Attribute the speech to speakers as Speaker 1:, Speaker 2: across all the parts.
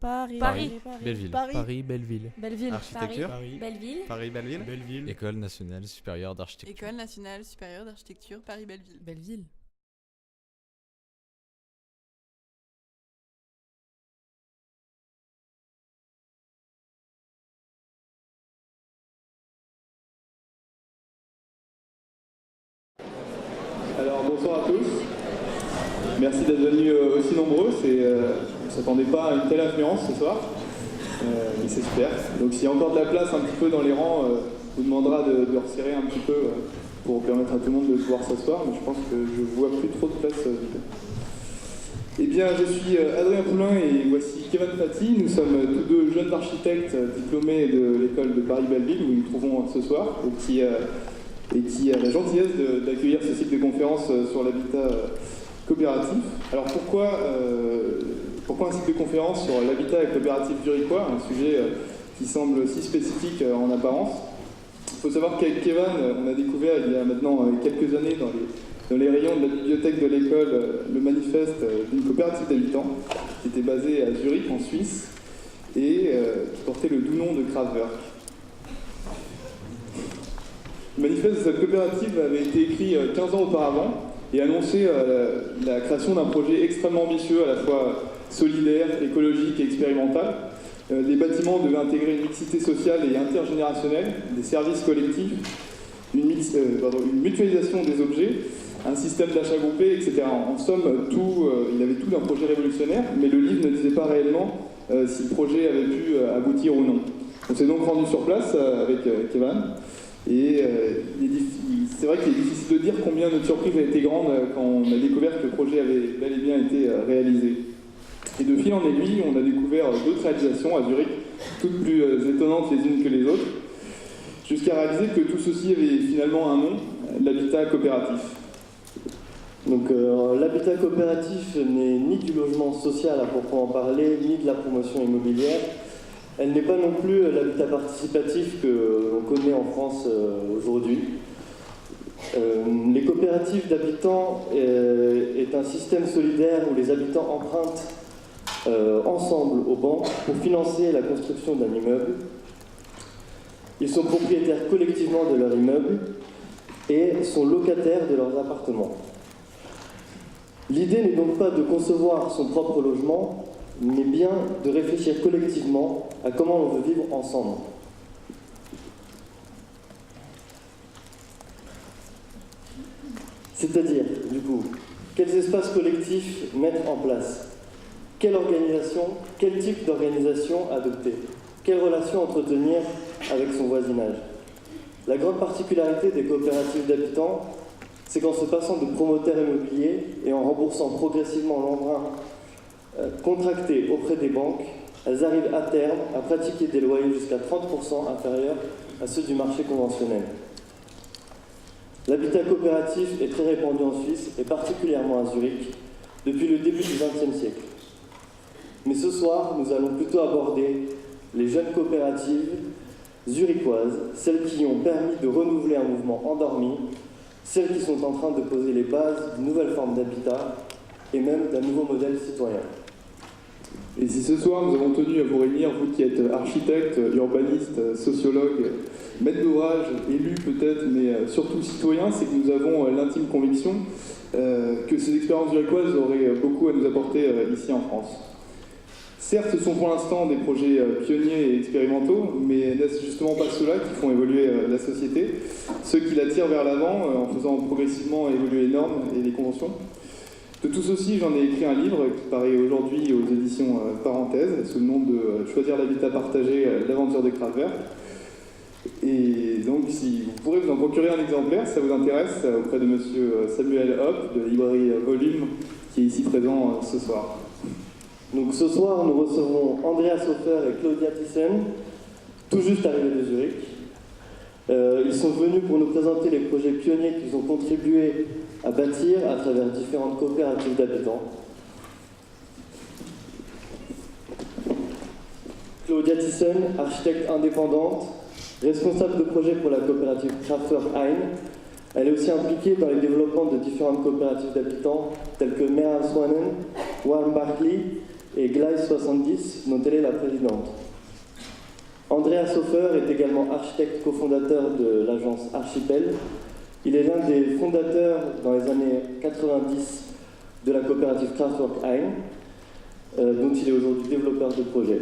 Speaker 1: Paris.
Speaker 2: Belleville.
Speaker 3: Paris, Belleville.
Speaker 1: Belleville.
Speaker 2: Architecture.
Speaker 4: Belleville.
Speaker 2: Paris, Belleville.
Speaker 3: Belleville.
Speaker 2: École nationale supérieure d'architecture.
Speaker 5: École nationale supérieure d'architecture Paris-Belleville.
Speaker 1: Belleville.
Speaker 6: Alors bonsoir à tous, merci d'être venus aussi nombreux, on ne s'attendait pas à une telle affluence ce soir, mais c'est super. Donc s'il y a encore de la place un petit peu dans les rangs, on vous demandera de resserrer un petit peu pour permettre à tout le monde de pouvoir s'asseoir, mais je pense que je ne vois plus trop de place. Eh bien je suis Adrien Poulain et voici Kevin Fati, nous sommes tous deux jeunes architectes diplômés de l'école de Paris-Belleville où nous nous trouvons ce soir, et qui a la gentillesse d'accueillir ce cycle de conférences sur l'habitat coopératif. Alors pourquoi un cycle de conférences sur l'habitat coopératif zurichois, un sujet qui semble si spécifique en apparence? Il faut savoir qu'avec Kevin, on a découvert il y a maintenant quelques années dans les rayons de la bibliothèque de l'école le manifeste d'une coopérative d'habitants qui était basée à Zurich en Suisse et qui portait le doux nom de Kraftwerk. Le manifeste de cette coopérative avait été écrit 15 ans auparavant et annonçait la création d'un projet extrêmement ambitieux, à la fois solidaire, écologique et expérimental. Les bâtiments devaient intégrer une mixité sociale et intergénérationnelle, des services collectifs, une mutualisation des objets, un système d'achat groupé, etc. En somme, il avait tout d'un projet révolutionnaire, mais le livre ne disait pas réellement si le projet avait pu aboutir ou non. On s'est donc rendu sur place avec Kevin. Et c'est vrai qu'il est difficile de dire combien notre surprise a été grande quand on a découvert que le projet avait bel et bien été réalisé. Et de fil en aiguille, on a découvert d'autres réalisations à Zurich, toutes plus étonnantes les unes que les autres, jusqu'à réaliser que tout ceci avait finalement un nom, l'habitat coopératif.
Speaker 7: Donc l'habitat coopératif n'est ni du logement social à proprement parler, ni de la promotion immobilière. Elle n'est pas non plus l'habitat participatif que l'on connaît en France aujourd'hui. Les coopératives d'habitants est un système solidaire où les habitants empruntent ensemble aux banques pour financer la construction d'un immeuble. Ils sont propriétaires collectivement de leur immeuble et sont locataires de leurs appartements. L'idée n'est donc pas de concevoir son propre logement, mais bien de réfléchir collectivement à comment on veut vivre ensemble. C'est-à-dire, du coup, quels espaces collectifs mettre en place? Quelle organisation, quel type d'organisation adopter? Quelles relations entretenir avec son voisinage? La grande particularité des coopératives d'habitants, c'est qu'en se passant de promoteurs immobiliers et en remboursant progressivement l'emprunt contractées auprès des banques, elles arrivent à terme à pratiquer des loyers jusqu'à 30% inférieurs à ceux du marché conventionnel. L'habitat coopératif est très répandu en Suisse et particulièrement à Zurich depuis le début du XXe siècle. Mais ce soir, nous allons plutôt aborder les jeunes coopératives zurichoises, celles qui ont permis de renouveler un mouvement endormi, celles qui sont en train de poser les bases d'une nouvelle forme d'habitat et même d'un nouveau modèle citoyen.
Speaker 6: Et si ce soir nous avons tenu à vous réunir, vous qui êtes architecte, urbaniste, sociologue, maître d'ouvrage, élu peut-être, mais surtout citoyen, c'est que nous avons l'intime conviction que ces expériences zurichoises auraient beaucoup à nous apporter ici en France. Certes, ce sont pour l'instant des projets pionniers et expérimentaux, mais n'est-ce justement pas ceux-là qui font évoluer la société, ceux qui la tirent vers l'avant en faisant progressivement évoluer les normes et les conventions? De tout ceci, j'en ai écrit un livre qui paraît aujourd'hui aux éditions Parenthèse, sous le nom de Choisir l'habitat partagé, l'aventure des Kraftwerk. Et donc, si vous pourrez vous en procurer un exemplaire, si ça vous intéresse, auprès de monsieur Samuel Hopp, de la librairie Volume, qui est ici présent ce soir.
Speaker 7: Donc ce soir, nous recevons Andreas Hofer et Claudia Thyssen, tout juste arrivés de Zurich. Ils sont venus pour nous présenter les projets pionniers qu'ils ont contribué à bâtir à travers différentes coopératives d'habitants. Claudia Thyssen, architecte indépendante, responsable de projet pour la coopérative Kraftwerk Ein. Elle est aussi impliquée dans le développement de différentes coopératives d'habitants telles que Meran Swanen, Warm Barkley et Gleis 70, dont elle est la présidente. Andreas Hofer est également architecte cofondateur de l'agence Archipel. Il est l'un des fondateurs dans les années 90 de la coopérative Kraftwerk Ein, dont il est aujourd'hui développeur de projet.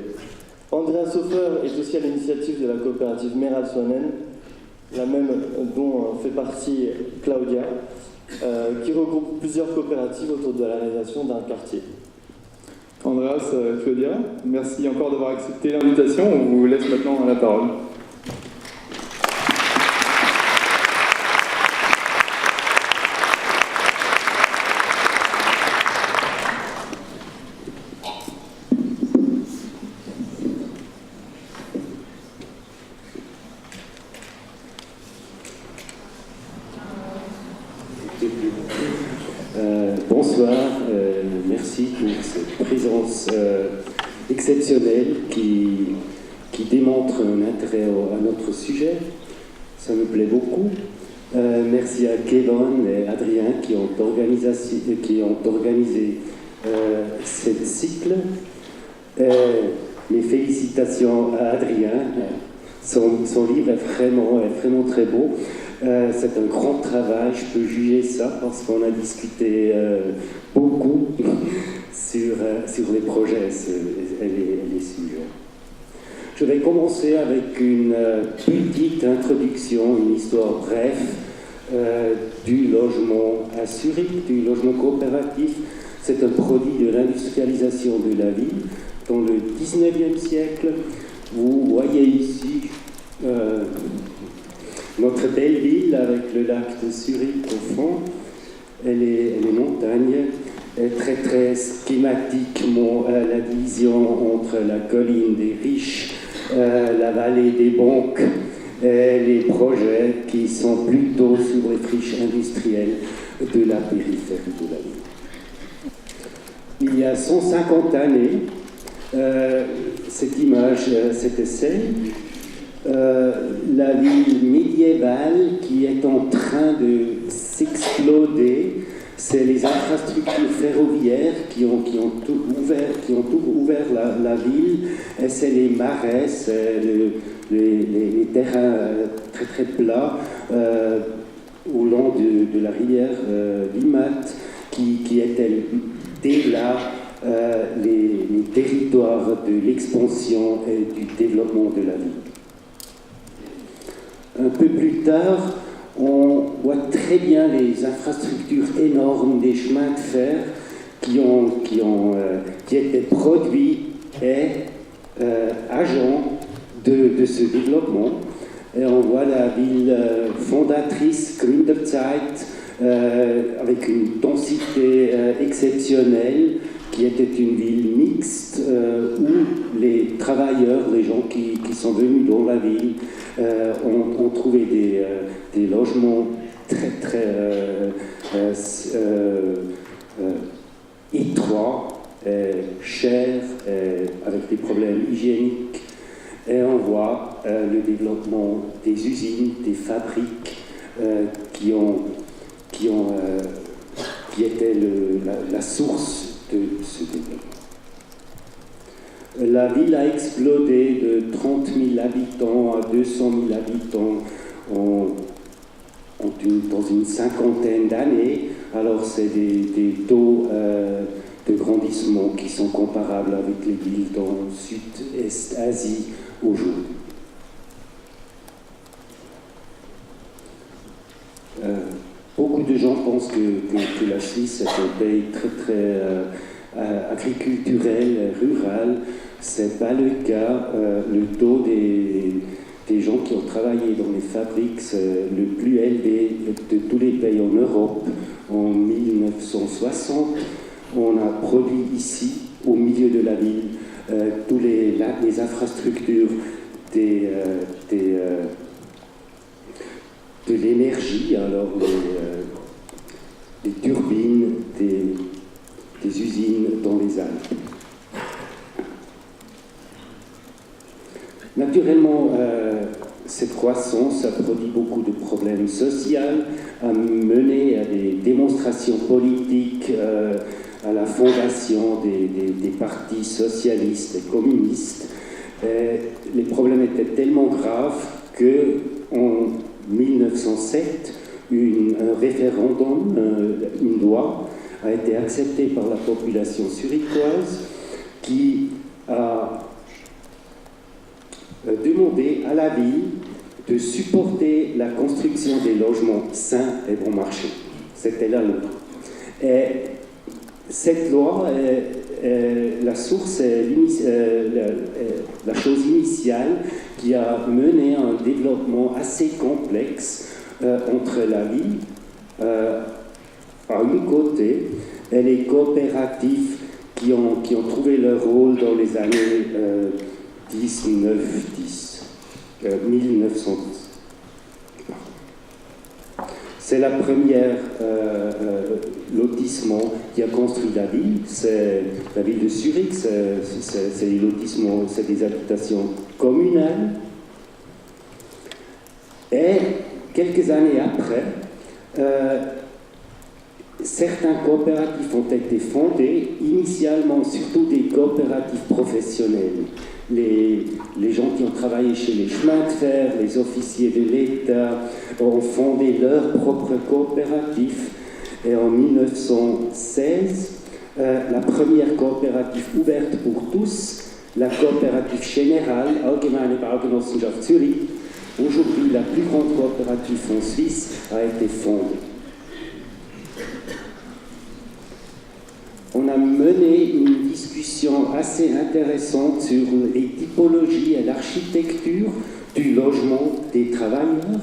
Speaker 7: Andreas Hofer est aussi à l'initiative de la coopérative Meralsonen, la même dont fait partie Claudia, qui regroupe plusieurs coopératives autour de la réalisation d'un quartier.
Speaker 6: Andreas, Claudia, merci encore d'avoir accepté l'invitation. On vous laisse maintenant la parole.
Speaker 1: Bonsoir, merci pour cette présence exceptionnelle qui démontre un intérêt à notre sujet. Ça me plaît beaucoup. Merci à Kevin et Adrien qui ont organisé ce cycle. Mes félicitations à Adrien. Son livre est vraiment très beau. C'est un grand travail, je peux juger ça parce qu'on a discuté beaucoup sur les projets et les sujets. Je vais commencer avec une petite introduction, une histoire brève du logement à Zurich, du logement coopératif. C'est un produit de l'industrialisation de la ville dans le 19e siècle. Vous voyez ici notre belle ville avec le lac de Zurich au fond, elle est montagne, très très schématiquement la division entre la colline des riches, la vallée des banques, et les projets qui sont plutôt sur les friches industrielles de la périphérie de la ville. Il y a 150 années, cette image, c'était celle la ville médiévale qui est en train de s'exploder, c'est les infrastructures ferroviaires qui ont tout ouvert la ville, et c'est les marais, c'est les terrains très très plats au long de la rivière Limmat qui étaient dès là les territoires de l'expansion et du développement de la ville. Un peu plus tard, on voit très bien les infrastructures énormes des chemins de fer qui étaient produits et agents de ce développement. Et on voit la ville fondatrice, Gründerzeit, avec une densité exceptionnelle, qui était une ville mixte où les travailleurs, les gens qui sont venus dans la ville, ont trouvé des logements très très étroits, chers, avec des problèmes hygiéniques. Et on voit le développement des usines, des fabriques qui étaient la source de ce développement. La ville a explosé de 30 000 habitants à 200 000 habitants dans une cinquantaine d'années. Alors c'est des taux de grandissement qui sont comparables avec les villes dans Sud-Est Asie aujourd'hui. Beaucoup de gens pensent que la Suisse est un pays très très agriculturel, rural. C'est pas le cas. Le taux des gens qui ont travaillé dans les fabriques, c'est le plus élevé de tous les pays en Europe. En 1960, on a produit ici, au milieu de la ville, tous les infrastructures de l'énergie, alors les turbines des usines dans les Alpes. Naturellement, cette croissance a produit beaucoup de problèmes sociaux, a mené à des démonstrations politiques, à la fondation des partis socialistes et communistes. Les problèmes étaient tellement graves qu'en 1907, un référendum, une loi, a été acceptée par la population zurichoise qui a demandé à la ville de supporter la construction des logements sains et bon marché. C'était la loi. Et cette loi, la source, la chose initiale qui a mené à un développement assez complexe entre la ville, à un côté, et les coopératifs qui ont trouvé leur rôle dans les années 1910. C'est la première lotissement qui a construit la ville, c'est la ville de Zurich, c'est des lotissements, c'est des habitations communales. Et quelques années après, certains coopératifs ont été fondés, initialement surtout des coopératifs professionnels. Les gens qui ont travaillé chez les chemins de fer, les officiers de l'État, ont fondé leur propre coopératif. Et en 1916, la première coopérative ouverte pour tous, la coopérative générale, Allgemeine Baugenossenschaft Zürich, aujourd'hui la plus grande coopérative en Suisse, a été fondée. On a mené une discussion assez intéressante sur les typologies et l'architecture du logement des travailleurs.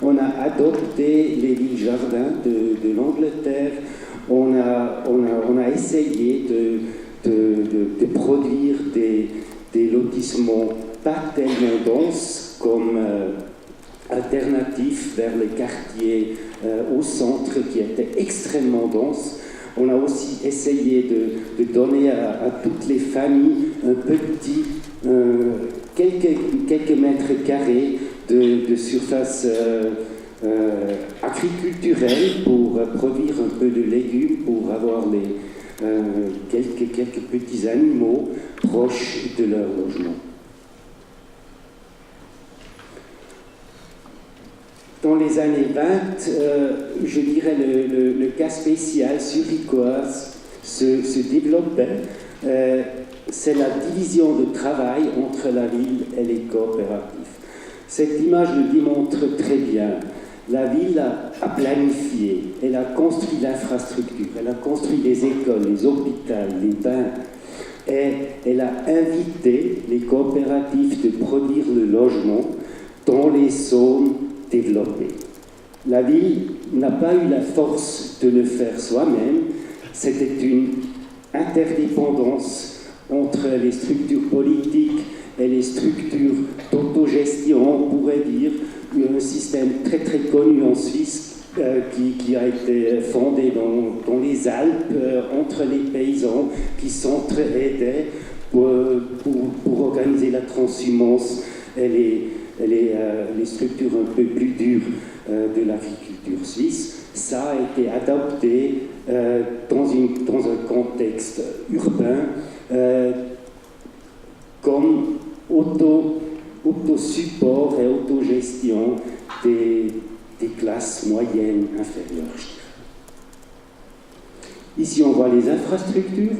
Speaker 1: On a adopté les villes-jardins de l'Angleterre. On a essayé de produire des lotissements pas tellement denses comme alternatifs vers les quartiers au centre qui étaient extrêmement denses. On a aussi essayé de donner à toutes les familles un petit, quelques mètres carrés de surface agriculturelle pour produire un peu de légumes, pour avoir quelques petits animaux proches de leur logement. Dans les années 20, je dirais le cas spécial zurichois se développait. C'est la division de travail entre la ville et les coopératifs. Cette image le démontre très bien. La ville a planifié, elle a construit l'infrastructure, elle a construit les écoles, les hôpitaux, les bains, et elle a invité les coopératifs de produire le logement dans les zones développées. La ville n'a pas eu la force de le faire soi-même, c'était une interdépendance entre les structures politiques et les structures d'autogestion, on pourrait dire, un système très très connu en Suisse qui a été fondé dans les Alpes entre les paysans qui s'entraidaient pour organiser la transhumance et les structures un peu plus dures de l'agriculture suisse. Ça a été adapté dans un contexte urbain comme auto-support et autogestion des classes moyennes inférieures. Ici, on voit les infrastructures.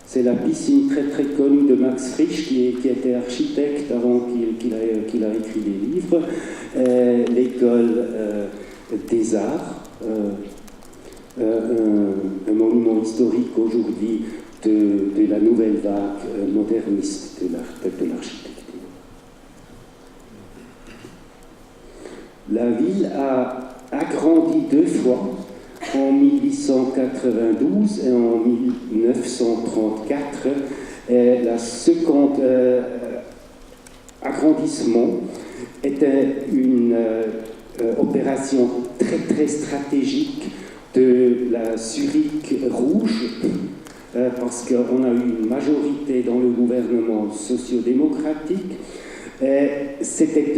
Speaker 1: C'est la piscine très très connue de Max Frisch, qui était architecte avant qu'il a écrit des livres. L'école des arts, un monument historique aujourd'hui de la nouvelle vague moderniste de l'architecture. La ville a agrandi 2 fois, en 1892 et en 1934. La seconde agrandissement était une opération très très stratégique de la Zurich rouge, parce qu'on a eu une majorité dans le gouvernement socio-démocratique. C'était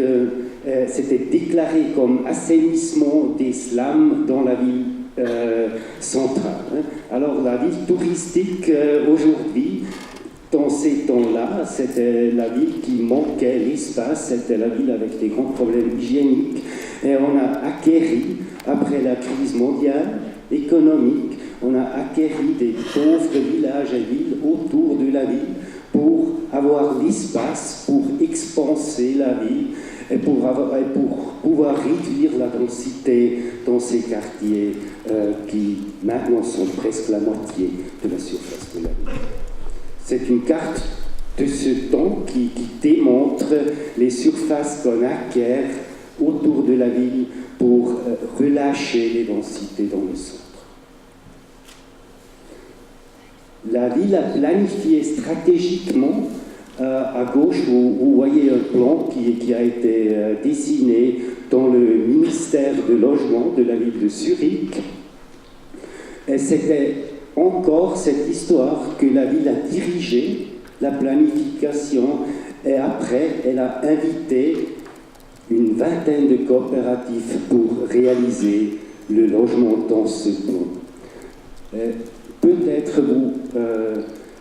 Speaker 1: déclaré comme assainissement des slams dans la ville centrale. Alors la ville touristique aujourd'hui, dans ces temps-là, c'était la ville qui manquait l'espace, c'était la ville avec des grands problèmes hygiéniques. Et on a acquéri, après la crise mondiale économique, on a acquéri des pauvres villages et villes autour de la ville pour avoir l'espace pour expanser la ville et pour pouvoir réduire la densité dans ces quartiers qui maintenant sont presque la moitié de la surface de la ville. C'est une carte de ce temps qui démontre les surfaces qu'on acquiert autour de la ville pour relâcher les densités dans le centre. La ville a planifié stratégiquement. À gauche, vous voyez un plan qui a été dessiné dans le ministère de Logement de la ville de Zurich. Et c'était encore cette histoire que la ville a dirigé, la planification, et après, elle a invité une vingtaine de coopératives pour réaliser le logement dans ce plan. Peut-être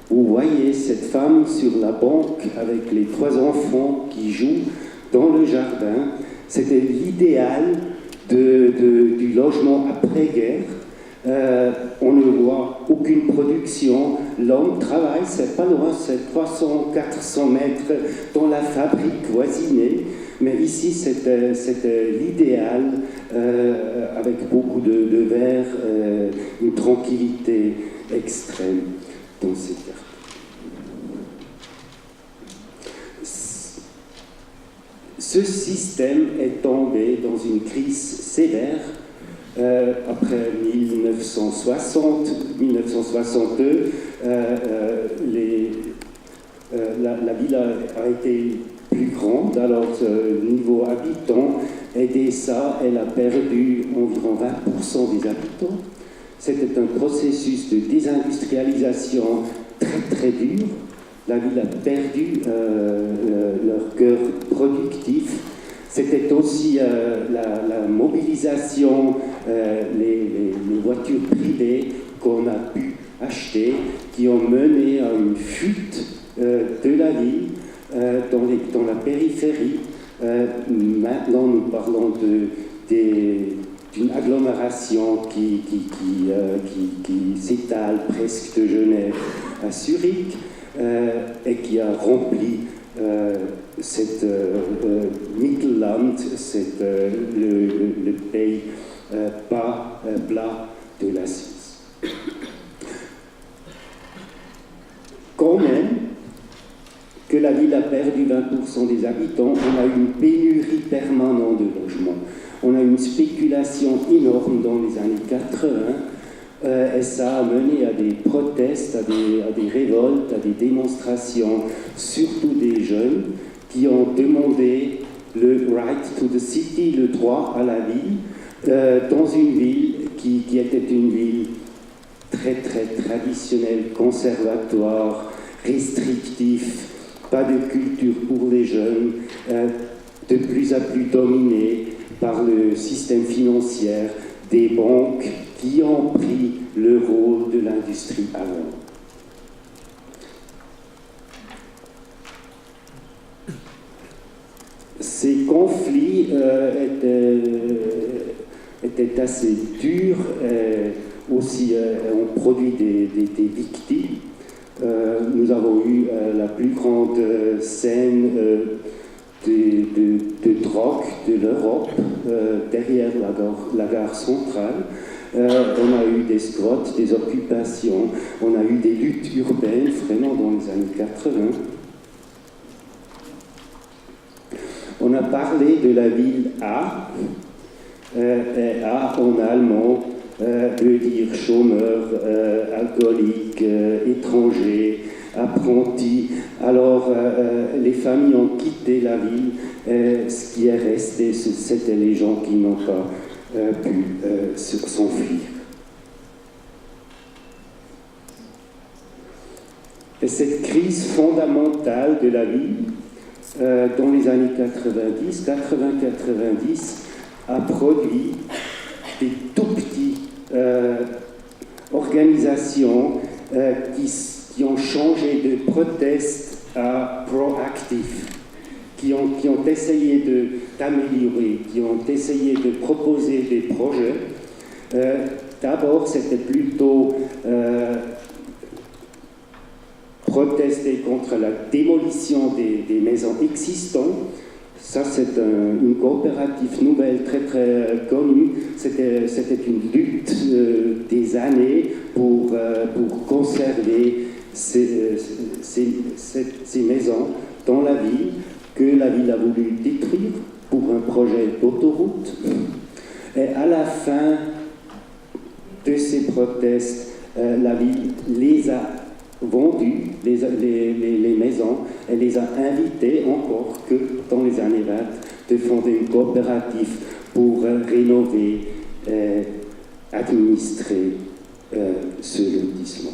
Speaker 1: vous voyez cette femme sur la banque avec les 3 enfants qui jouent dans le jardin. C'était l'idéal du logement après-guerre. On ne voit aucune production. L'homme travaille, c'est pas loin, c'est 300-400 mètres dans la fabrique voisinée. Mais ici, c'était l'idéal, avec beaucoup de verre, une tranquillité extrême dans ces quartiers. Ce système est tombé dans une crise sévère après 1960-1962. La ville a été plus grande, alors niveau habitants, et dès ça, elle a perdu environ 20% des habitants. C'était un processus de désindustrialisation très très dur. La ville a perdu leur cœur productif. C'était aussi la mobilisation, les voitures privées qu'on a pu acheter, qui ont mené à une fuite de la ville dans la périphérie. Maintenant, nous parlons d'une agglomération qui s'étale presque de Genève à Zurich et qui a rempli cette Mittelland, le pays plat de la Suisse. Quand même que la ville a perdu 20% des habitants, on a une pénurie permanente de logements. On a une spéculation énorme dans les années 80 et ça a mené à des protestes, à des révoltes, à des démonstrations, surtout des jeunes qui ont demandé le right to the city, le droit à la ville, dans une ville qui était une ville très très traditionnelle, conservatoire, restrictif, pas de culture pour les jeunes, de plus en plus dominée par le système financier des banques qui ont pris le rôle de l'industrie avant. Ces conflits étaient assez durs, aussi ont produit des victimes. Nous avons eu la plus grande scène de drogue de l'Europe derrière la gare centrale. On a eu des squats, des occupations, on a eu des luttes urbaines vraiment dans les années 80. On a parlé de la ville A, et A en allemand veut dire chômeur, alcoolique, étranger, apprenti. Alors les familles ont quitté la ville, ce qui est resté, c'était les gens qui n'ont pas pu s'enfuir. Et cette crise fondamentale de la ville, dans les années 80-90, a produit des tout petits organisations qui ont changé de protest à proactif, qui ont essayé d'améliorer, qui ont essayé de proposer des projets. D'abord, c'était plutôt protester contre la démolition des maisons existantes. Ça, c'est une coopérative nouvelle très très connue. C'était une lutte des années pour conserver ces maisons dans la ville, que la ville a voulu détruire pour un projet d'autoroute. Et à la fin de ces protestes, la ville les a vendues, les maisons, elle les a invitées encore que dans les années 20 de fonder une coopérative pour rénover, administrer ce lotissement.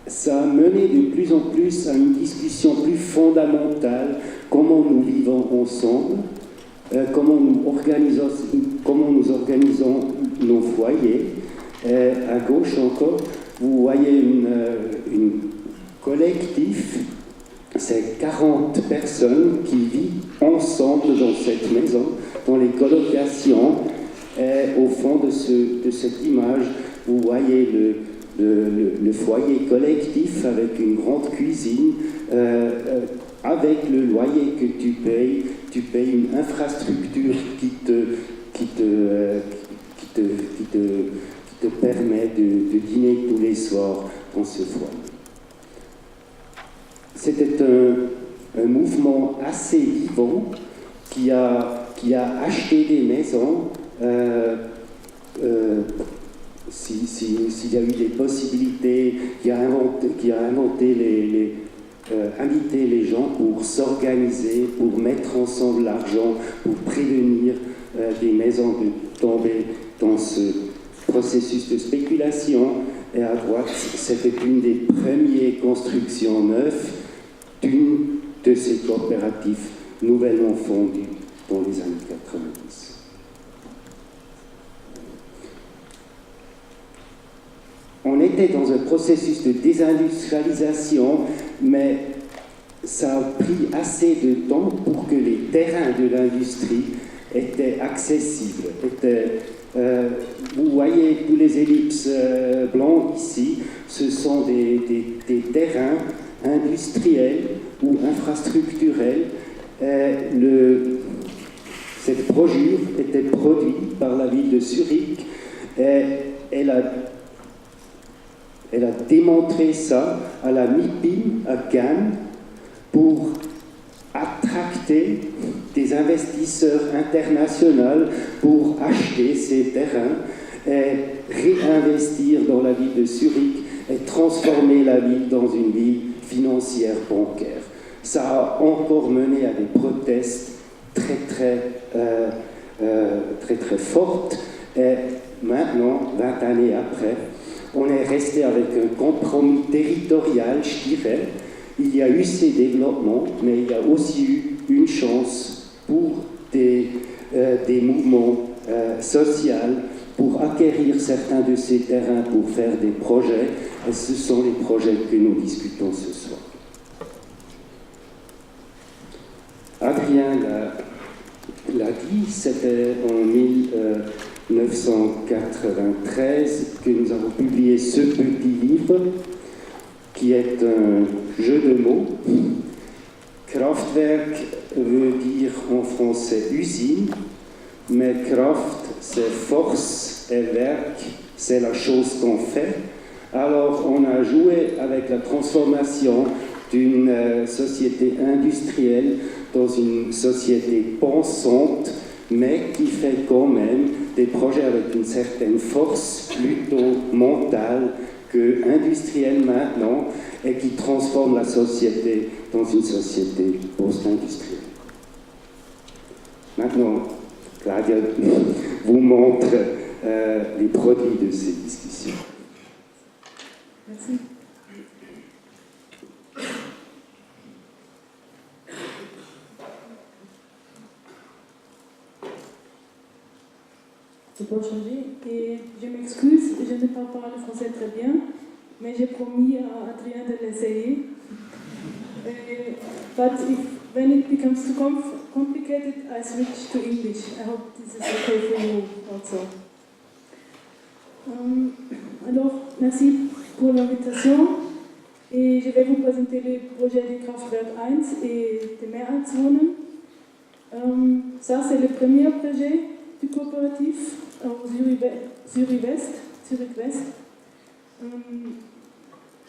Speaker 1: Ça a mené de plus en plus à une discussion plus fondamentale, comment nous vivons ensemble, comment nous organisons nos foyers. À gauche encore, vous voyez une collectif, c'est 40 personnes qui vivent ensemble dans cette maison, dans les colocations. Au fond de cette image, vous voyez le foyer collectif avec une grande cuisine, avec le loyer que tu payes une infrastructure qui te permet de dîner tous les soirs dans ce foyer. C'était un mouvement assez vivant qui a acheté des maisons. S'il y a eu des possibilités, qui a invité les gens pour s'organiser, pour mettre ensemble l'argent, pour prévenir des maisons de tomber dans ce processus de spéculation. Et à droite, c'était une des premières constructions neuves d'une de ces coopératives nouvellement fondées dans les années 90. On était dans un processus de désindustrialisation, mais ça a pris assez de temps pour que les terrains de l'industrie étaient accessibles. Vous voyez tous les ellipses blancs ici, ce sont des terrains industriels ou infrastructurels. Cette brochure était produite par la ville de Zurich. Elle a démontré ça à la MIPIM à Cannes pour attracter des investisseurs internationaux pour acheter ces terrains et réinvestir dans la ville de Zurich et transformer la ville dans une ville financière bancaire. Ça a encore mené à des protestes très fortes. Et maintenant, 20 années après, on est resté avec un compromis territorial, je dirais. Il y a eu ces développements, mais il y a aussi eu une chance pour des mouvements sociaux pour acquérir certains de ces terrains pour faire des projets. Et ce sont les projets que nous discutons ce soir. Adrien l'a dit, c'était en 1993 que nous avons publié ce petit livre qui est un jeu de mots. Kraftwerk veut dire en français usine, mais Kraft c'est force et Werk c'est la chose qu'on fait. Alors on a joué avec la transformation d'une société industrielle dans une société pensante, mais qui fait quand même des projets avec une certaine force plutôt mentale que industrielle maintenant, et qui transforme la société dans une société post-industrielle. Maintenant, Claudia vous montre les produits de ces discussions.
Speaker 5: Merci.
Speaker 3: je peux changer. Et je m'excuse, je ne parle pas le français très bien, mais j'ai promis à Adrien de l'essayer. But when it becomes too complicated, I switch to English. I hope this is okay for you also. Alors, merci pour l'invitation. Et je vais vous présenter les projets du Kraftwerk 1 et des Mehrheitswohnen. Ça, c'est le premier projet du coopératif au Zurich West,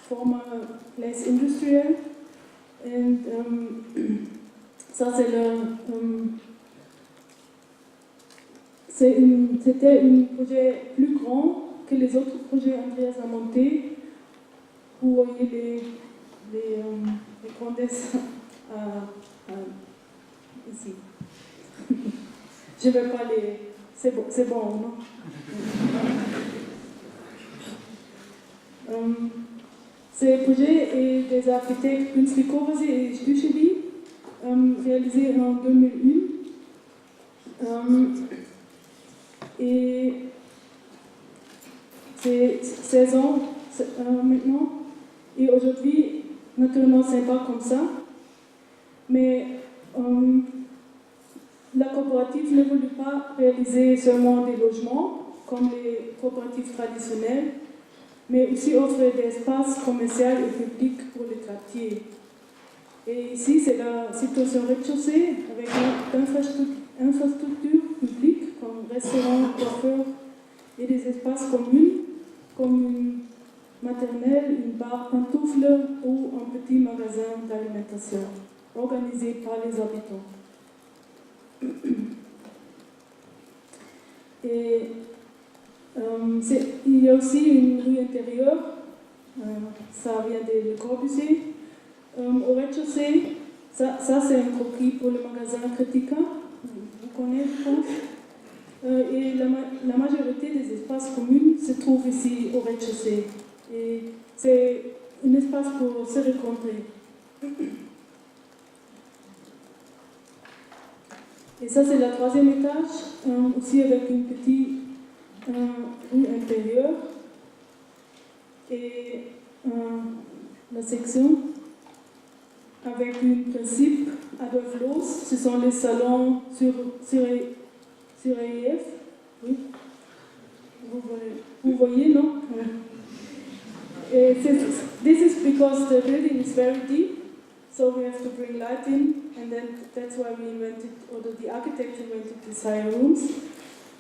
Speaker 3: former place industriel. Et ça, c'était un projet plus grand que les autres projets Andreas a montés. Vous voyez les grandesses ici. Je ne vais pas les... C'est bon, non? Ce projet est des architectes Künstli Kovasi et Stücheli, réalisé en 2001. Et c'est 16 ans maintenant. Et aujourd'hui, naturellement, ce n'est pas comme ça. Mais la coopérative ne voulait pas réaliser seulement des logements, comme les coopératives traditionnelles, mais aussi offrir des espaces commerciaux et publics pour les quartiers. Et ici, c'est la situation rez-de-chaussée avec une infrastructure publique comme restaurants, coiffeurs et des espaces communs comme une maternelle, une bar pantoufle ou un petit magasin d'alimentation organisé par les habitants. Et il y a aussi une rue intérieure, ça vient de Le Corbusier. Au rez-de-chaussée, ça c'est un croquis pour le magasin Critica, vous connaissez, je pense. Et la majorité des espaces communs se trouvent ici au rez-de-chaussée. Et c'est un espace pour se rencontrer. Et ça, c'est le troisième étage, aussi avec une petite rue intérieure. Et la section avec un principe Adolf Loos, ce sont les salons sur relief. Oui. Vous voyez, non? This is because the building is very deep, so we have to bring light in, and then that's why we invented, or the architect invented these higher rooms.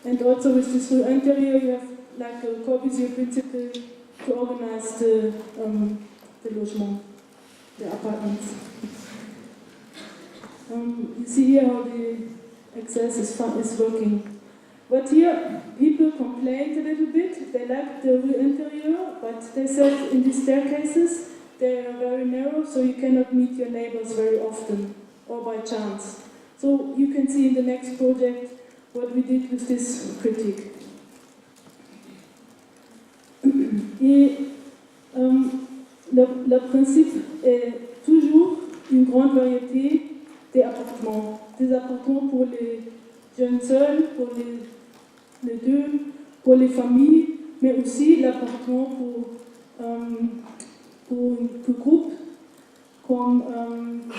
Speaker 3: And also with this rue interior, you have like a Corbusier principle to organize the logement, the apartments. You see here how the access is working. But here, people complained a little bit. They liked the rue interior, but they said in these staircases, they are very narrow, so you cannot meet your neighbors very often, or by chance. So you can see in the next project what we did with this critique. Et le principe est toujours une grande variété d'appartements. Des appartements pour les jeunes seuls, pour les deux, pour les familles, mais aussi l'appartement pour un groupe comme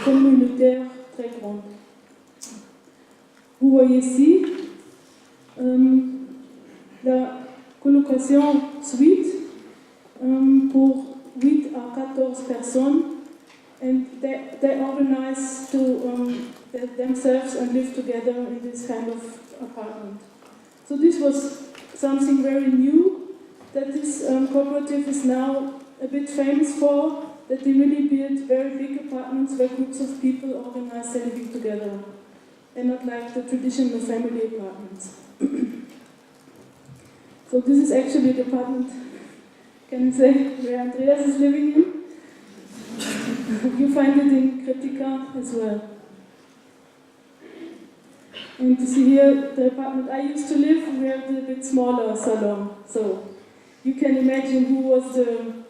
Speaker 3: communautaire très grand. Vous voyez ici la colocation suite pour 8 à 14 personnes, and they organize to themselves and live together in this kind of apartment. So this was something very new that this cooperative is now a bit famous for, that they really build very big apartments where groups of people organize their living together, and not like the traditional family apartments. So this is actually the apartment, can you say, where Andreas is living in. You find it in Critica as well. And you see here the apartment I used to live, we have a bit smaller salon. So you can imagine he was in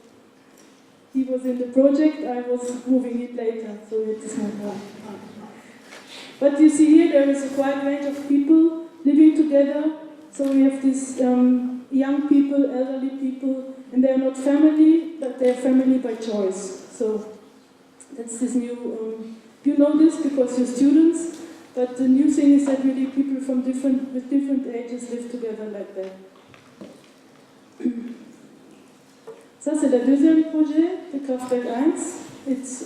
Speaker 3: the project, I was moving in later, so it is not one. But you see here there is a wide range of people living together So we have these young people, elderly people, and they're not family, but they're family by choice. So that's this new, you know this because you're students, but the new thing is that really people from with different ages live together like that. Ça, c'est le deuxième projet de Kraftwerk 1. It's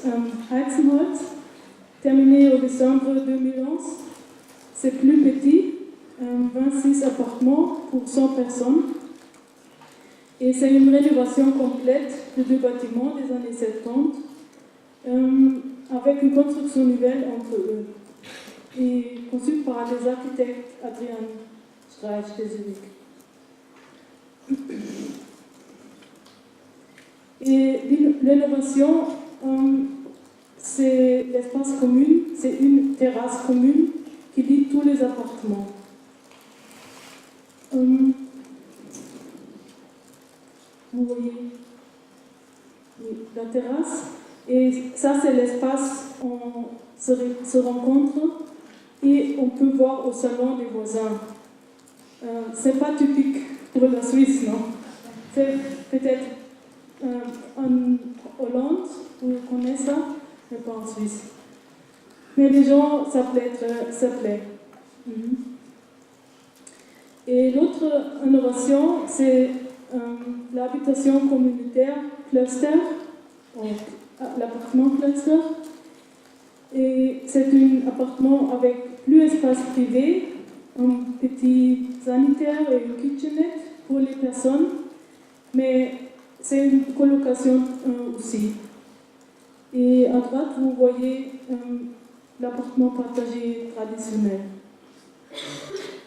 Speaker 3: Heizenholz, terminé au décembre 2011. C'est plus petit, 26 appartements pour 100 personnes. Et c'est une rénovation complète de 2 bâtiments des années 70, avec une construction nouvelle entre eux. Et conçu par les architectes Adrian Streich de Zurich. Et l'innovation, c'est l'espace commun, c'est une terrasse commune qui lie tous les appartements. Vous voyez la terrasse, et ça c'est l'espace où on se rencontre et on peut voir au salon des voisins. C'est pas typique pour la Suisse, non? C'est peut-être en Hollande, vous connaissez ça, mais pas en Suisse. Mais les gens, ça plaît. Et l'autre innovation, c'est l'habitation communautaire cluster, l'appartement cluster. Et c'est un appartement avec plus d'espace privé, un petit sanitaire et une kitchenette pour les personnes, mais c'est une colocation aussi. Et à droite, vous voyez l'appartement partagé traditionnel.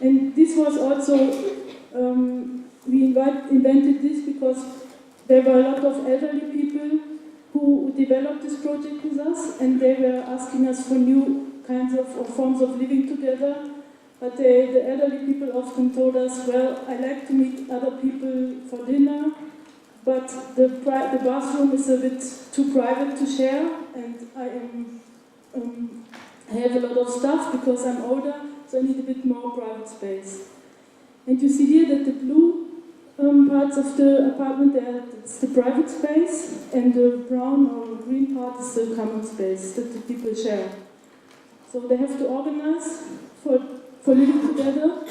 Speaker 3: And this was also, we invented this because there were a lot of elderly people who developed this project with us, and they were asking us for new kinds of forms of living together. But the elderly people often told us, well, I like to meet other people for dinner, but the bathroom is a bit too private to share, and I have a lot of stuff because I'm older, so I need a bit more private space. And you see here that the blue parts of the apartment, it's the private space, and the brown or green part is the common space that the people share. So they have to organize for living together,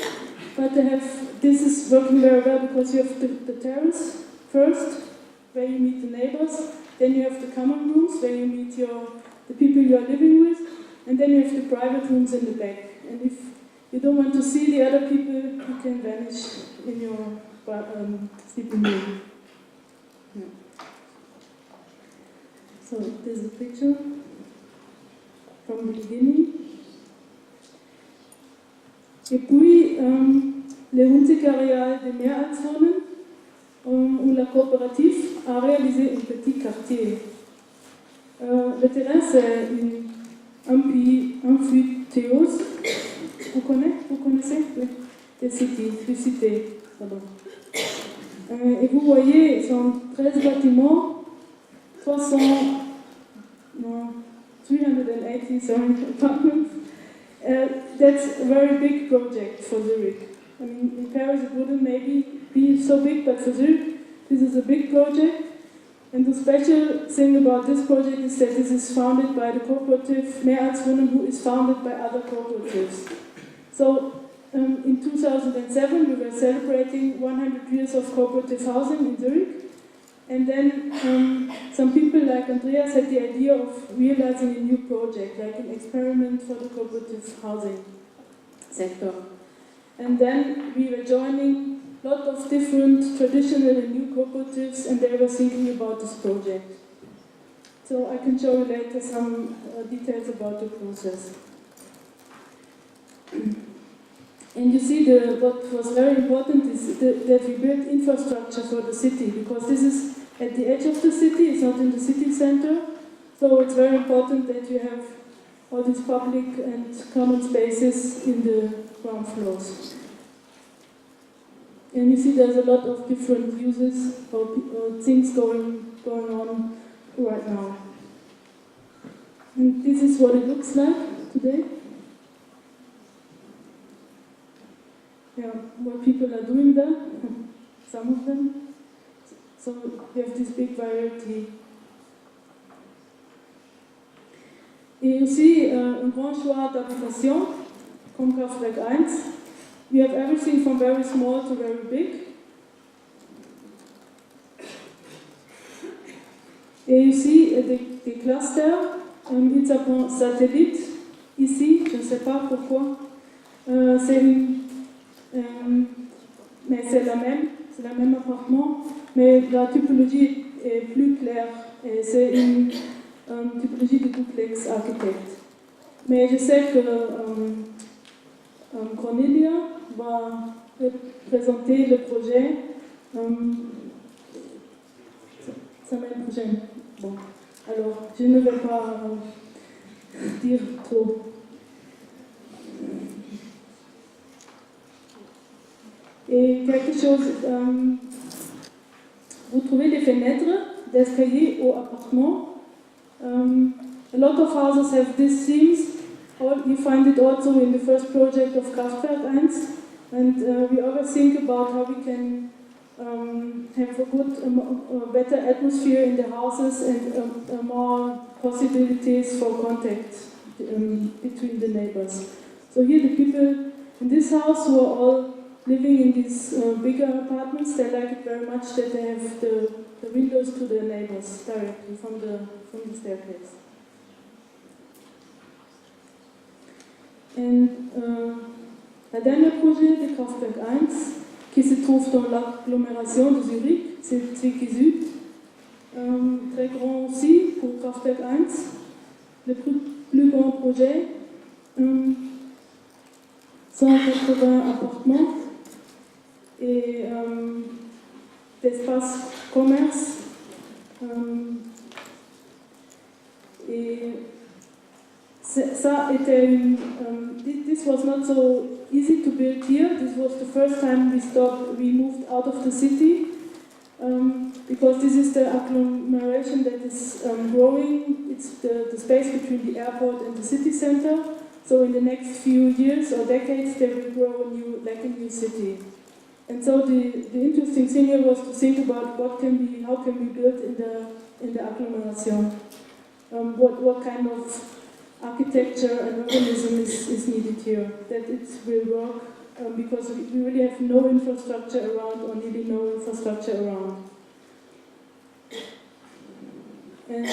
Speaker 3: but this is working very well because you have the terrace first, where you meet the neighbors, then you have the common rooms where you meet the people you are living with, and then you have the private rooms in the back. And if you don't want to see the other people, you can vanish in your sleeping room. Yeah. So there's a picture from the beginning. Et puis, les Hunziker-Areal de Mehrheitswohnen, où la coopérative a réalisé un petit quartier. Le terrain, c'est amphithéose. Vous connaissez les cités, pardon. Et vous voyez, ils sont 13 bâtiments, 380 apartments. That's a very big project for Zurich. I mean, in Paris it wouldn't maybe be so big, but for Zurich, this is a big project. And the special thing about this project is that this is founded by the cooperative Mehrheitswohnen, who is founded by other cooperatives. So, in 2007, we were celebrating 100 years of cooperative housing in Zurich. And then some people like Andreas had the idea of realizing a new project, like an experiment for the cooperative housing sector. And then we were joining a lot of different traditional and new cooperatives, and they were thinking about this project. So I can show you later some details about the process. And you see, what was very important is that we built infrastructure for the city, because this is at the edge of the city, it's not in the city center. So it's very important that you have all these public and common spaces in the ground floors. And you see there's a lot of different uses or things going on right now. And this is what it looks like today. what people are doing there, some of them. So you have this big variety. Et aussi un grand choix d'application, comme Kraftwerk 1. We have everything from very small to very big. Et ici, des clusters, ils s'appellent satellites. Ici, je ne sais pas pourquoi. Mais c'est la même appartement, mais la typologie est plus claire. Et c'est une typologie de duplex architecte. Mais je sais que Cornelia va présenter le projet semaine prochaine. Bon, alors je ne vais pas dire trop. Et quelque chose, vous trouvez des fenêtres d'escalier au appartement. A lot of houses have these themes. You find it also in the first project of Kraftwerk 1. And we always think about how we can have a better atmosphere in the houses and more possibilities for contact between the neighbors. So here the people in this house who are all living in these bigger apartments, they like it very much that they have the windows to the neighbors directly from the staircase. Et le dernier projet de Kraftwerk 1, qui se trouve dans l'agglomération de Zurich, c'est Zwickau, très grand aussi pour Kraftwerk 1, le plus grand projet, 180 appartements et d'espace commerce. Et ça était this was not so easy to build here. This was the first time we moved out of the city because this is the agglomeration that is growing. It's the space between the airport and the city center. So in the next few years or decades, they will grow a new city. And so the interesting thing here was to think about how can we build in the agglomeration. What kind of architecture and urbanism is needed here, that it will work, because we really have no infrastructure around, or nearly no infrastructure around. And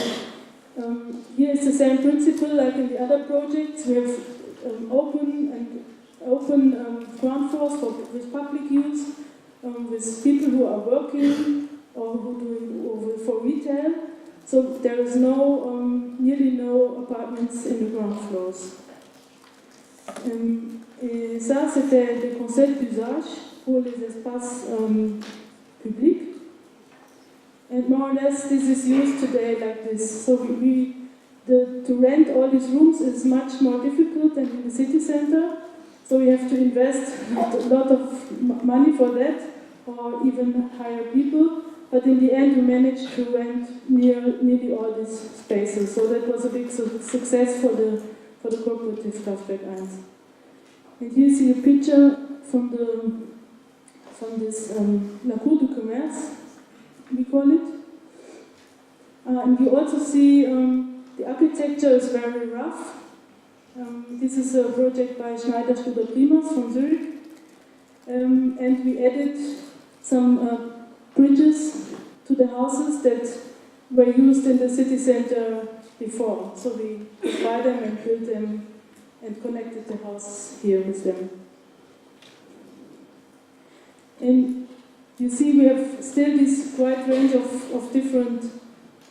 Speaker 3: here is the same principle like in the other projects. We have open ground floors with public use, with people who are working or for retail. So there is nearly no apartments in the ground floors. Et ça, c'était le concept d'usage pour les espaces publics. And more or less, this is used today like this. So to rent all these rooms is much more difficult than in the city center. So we have to invest a lot of money for that, or even hire people. But in the end, we managed to rent nearly all these spaces. So that was a big success for the cooperative Kraftwerk 1. And here you see a picture from this La Cour du Commerce, we call it. And you also see the architecture is very rough. This is a project by Schneider Studer Primas from Zurich. And we added some bridges to the houses that were used in the city center before. So we buy them and built them and connected the house here with them. And you see we have still this wide range of different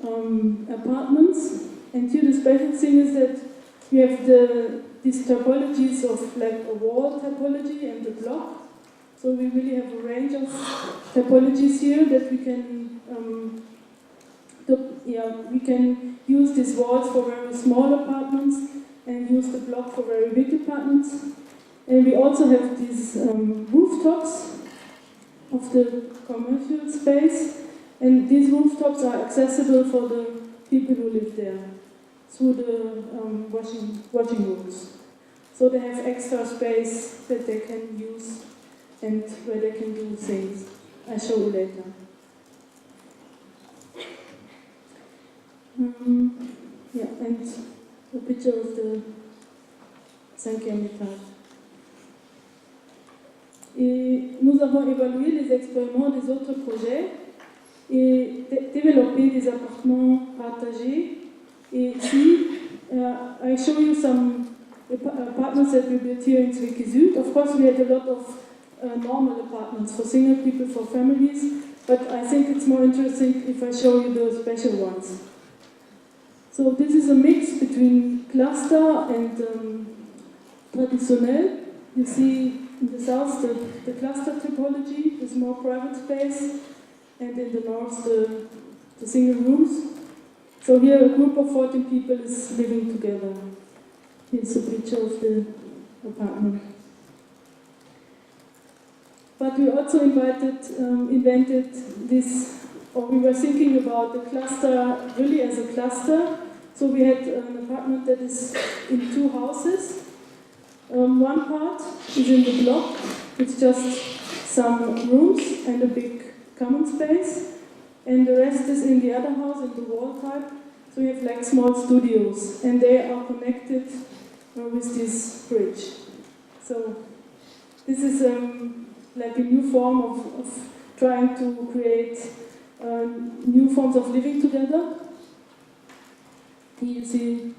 Speaker 3: apartments. And here the special thing is that we have these typologies of like a wall typology and the block. So we really have a range of typologies here that we can use these walls for very small apartments and use the block for very big apartments. And we also have these rooftops of the commercial space, and these rooftops are accessible for the people who live there through the washing rooms. So they have extra space that they can use and where they can do things. I'll show you later. Yeah, and a picture of the cinquième étage. Et nous avons évalué les expériments des autres projets et développé des appartements partagés. Et ici, I show you some apartments that we built here in Zwickau Süd. Of course, we had a lot of normal apartments for single people, for families, but I think it's more interesting if I show you the special ones. So this is a mix between cluster and traditionnel. You see in the south the cluster typology, the more private space, and in the north the single rooms. So here a group of 14 people is living together. Here's a picture of the apartment. But we also invented this, or we were thinking about the cluster really as a cluster. So we had an apartment that is in two houses. One part is in the block, it's just some rooms and a big common space. And the rest is in the other house, in the wall type. So we have like small studios, and they are connected with this bridge. So this is like a new form of trying to create new forms of living together. Here you see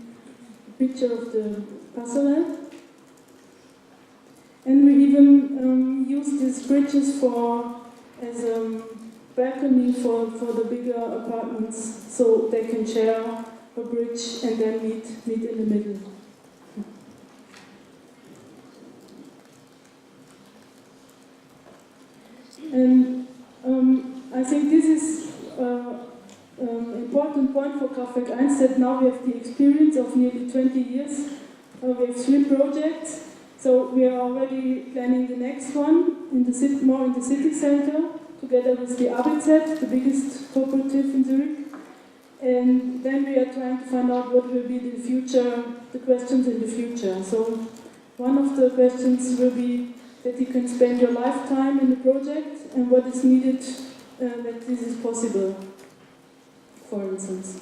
Speaker 3: a picture of the passerelle. And we even use these bridges as a balcony for the bigger apartments, so they can share a bridge and then meet in the middle. And I think this is an important point for Kraftwerk 1, that now we have the experience of nearly 20 years. We have 3 projects, so we are already planning the next one more in the city center, together with the ABZ, the biggest cooperative in Zurich. And then we are trying to find out what will be the questions in the future. So one of the questions will be that you can spend your lifetime in the project and what is needed that this is possible, for instance.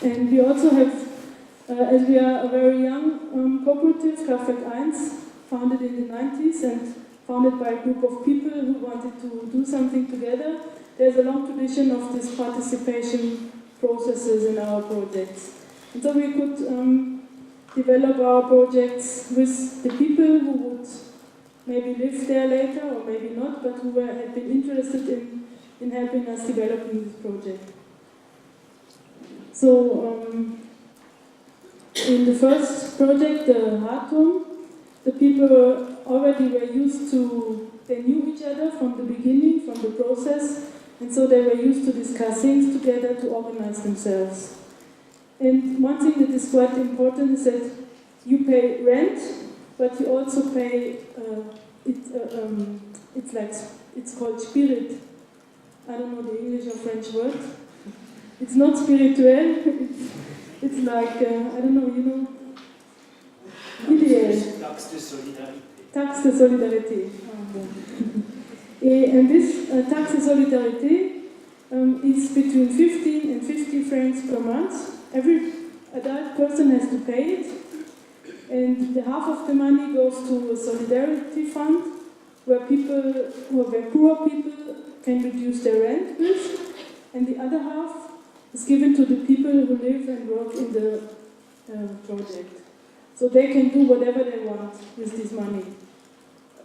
Speaker 3: And we also have, as we are a very young cooperative, Kraftwerk 1, founded in the 90s and founded by a group of people who wanted to do something together, there's a long tradition of this participation processes in our projects. And so we could develop our projects with the people who would maybe live there later or maybe not, but who had been interested in helping us developing this project. So in the first project, the Hartum, the people already were used to, they knew each other from the beginning, from the process, and so they were used to discuss things together, to organize themselves. And one thing that is quite important is that you pay rent, but you also pay, it's called spirit. I don't know the English or French word. It's not spirituel, it's like, I don't know, you know, idéal.
Speaker 4: Taxe de solidarité.
Speaker 3: Taxe de solidarité. And this taxe de solidarité is between 15 and 50 francs per month. Every adult person has to pay it, and the half of the money goes to a solidarity fund where poor people can reduce their rent with, and the other half is given to the people who live and work in the project. So they can do whatever they want with this money.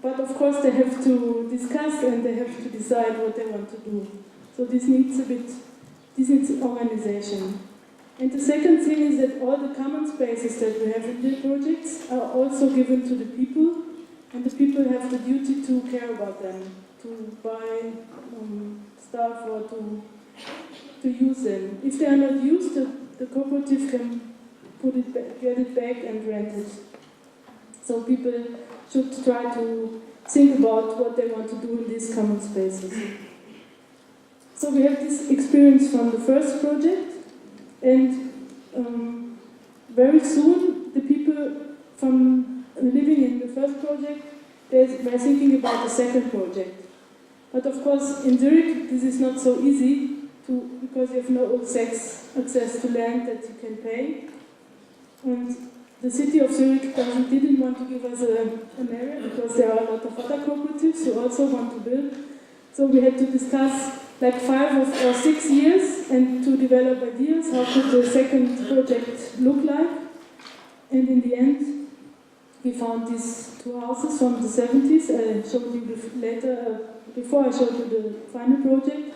Speaker 3: But of course they have to discuss and they have to decide what they want to do. So this needs organization. And the second thing is that all the common spaces that we have in the projects are also given to the people, and the people have the duty to care about them, to buy stuff or to use them. If they are not used, the cooperative can get it back and rent it. So people should try to think about what they want to do in these common spaces. So we have this experience from the first project, and very soon the from living in the first project, we're thinking about the second project. But of course, in Zurich, this is not so easy because you have no access to land that you can pay. And the city of Zurich didn't want to give us an area because there are a lot of other cooperatives who also want to build. So we had to discuss like 5 or 6 years and to develop ideas, how could the second project look like. And in the end, we found these 2 houses from the 70s. I showed you later, before I showed you the final project.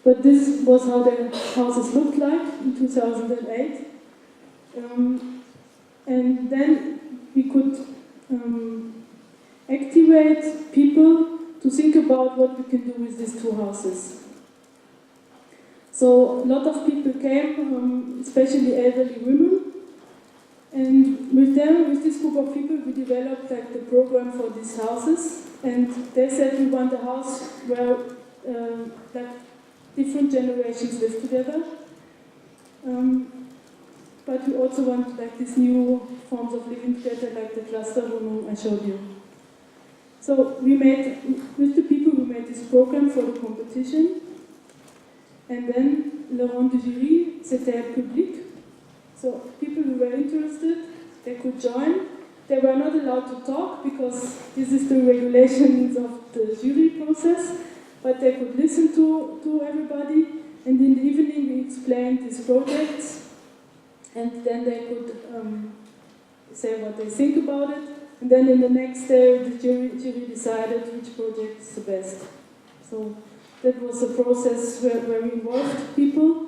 Speaker 3: But this was how the houses looked like in 2008. And then we could activate people to think about what we can do with these 2 houses. So a lot of people came, especially elderly women, and with this group of people, we developed like the program for these houses. And they said we want a house where like different generations live together. But we also want like these new forms of living together, like the cluster room I showed you. So we made, with the people, we made this program for the competition. And then, le rond de jury, c'était public. So people who were interested, they could join. They were not allowed to talk because this is the regulations of the jury process, but they could listen to everybody. And in the evening we explained these projects, and then they could say what they think about it. And then in the next day the jury decided which project is the best. So that was a process where we involved people.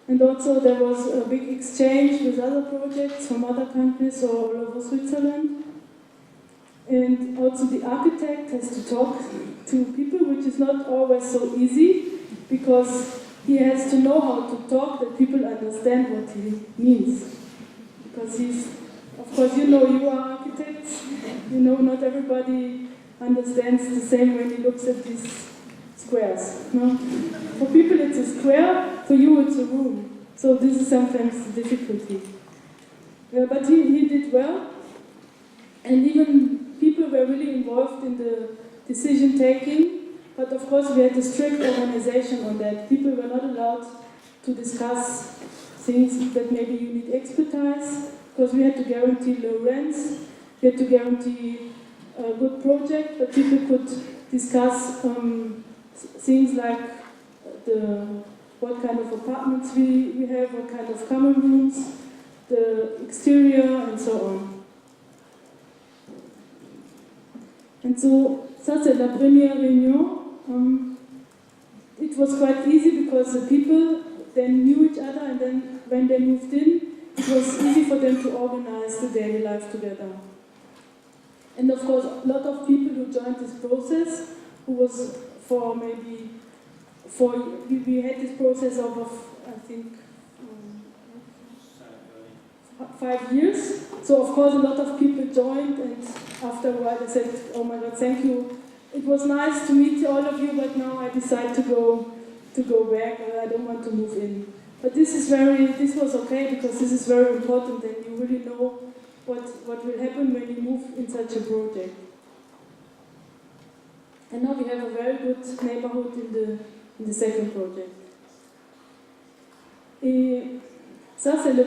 Speaker 3: And also there was a big exchange with other projects from other countries all over Switzerland. And also the architect has to talk to people, which is not always so easy, because he has to know how to talk that people understand what he means. Because of course, you know, you are architects, you know, not everybody understands the same when he looks at these squares. No? For people it's a square, for you it's a room. So this is sometimes the difficulty. But he did well, and even people were really involved in the decision taking. But of course we had a strict organization on that. People were not allowed to discuss things that maybe you need expertise, because we had to guarantee low rents, we had to guarantee a good project, but people could discuss things like what kind of apartments we have, what kind of common rooms, the exterior, and so on. And so, ça c'est la première réunion. It was quite easy because the people then knew each other, and then when they moved in, it was easy for them to organize the daily life together. And of course, a lot of people who joined this process, who was we had this process of I think 5 years. So of course a lot of people joined, and after a while they said, oh my God, thank you. It was nice to meet all of you, but now I decide to go back, and I don't want to move in. But this was okay, because this is very important, and you really know what will happen when you move in such a project. And now we have a very good neighborhood in the second project. Et ça, c'est le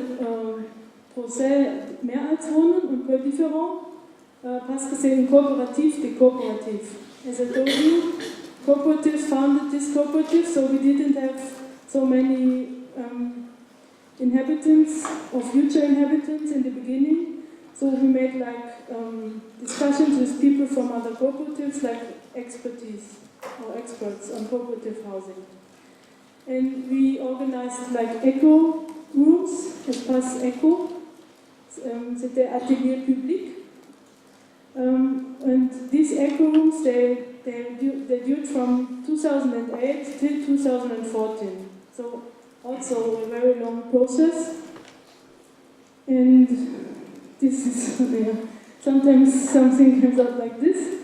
Speaker 3: procès Mehrheitswohnen, un peu différent, parce que c'est une coopérative des coopératives. As I told you, cooperatives founded this cooperative, so we didn't have so many inhabitants or future inhabitants in the beginning. So we made like discussions with people from other cooperatives, like experts on cooperative housing. And we organized like eco rooms, espace eco. C'était atelier public. And these eco rooms, they dured from 2008 till 2014. So also a very long process. And this is, sometimes something comes out like this.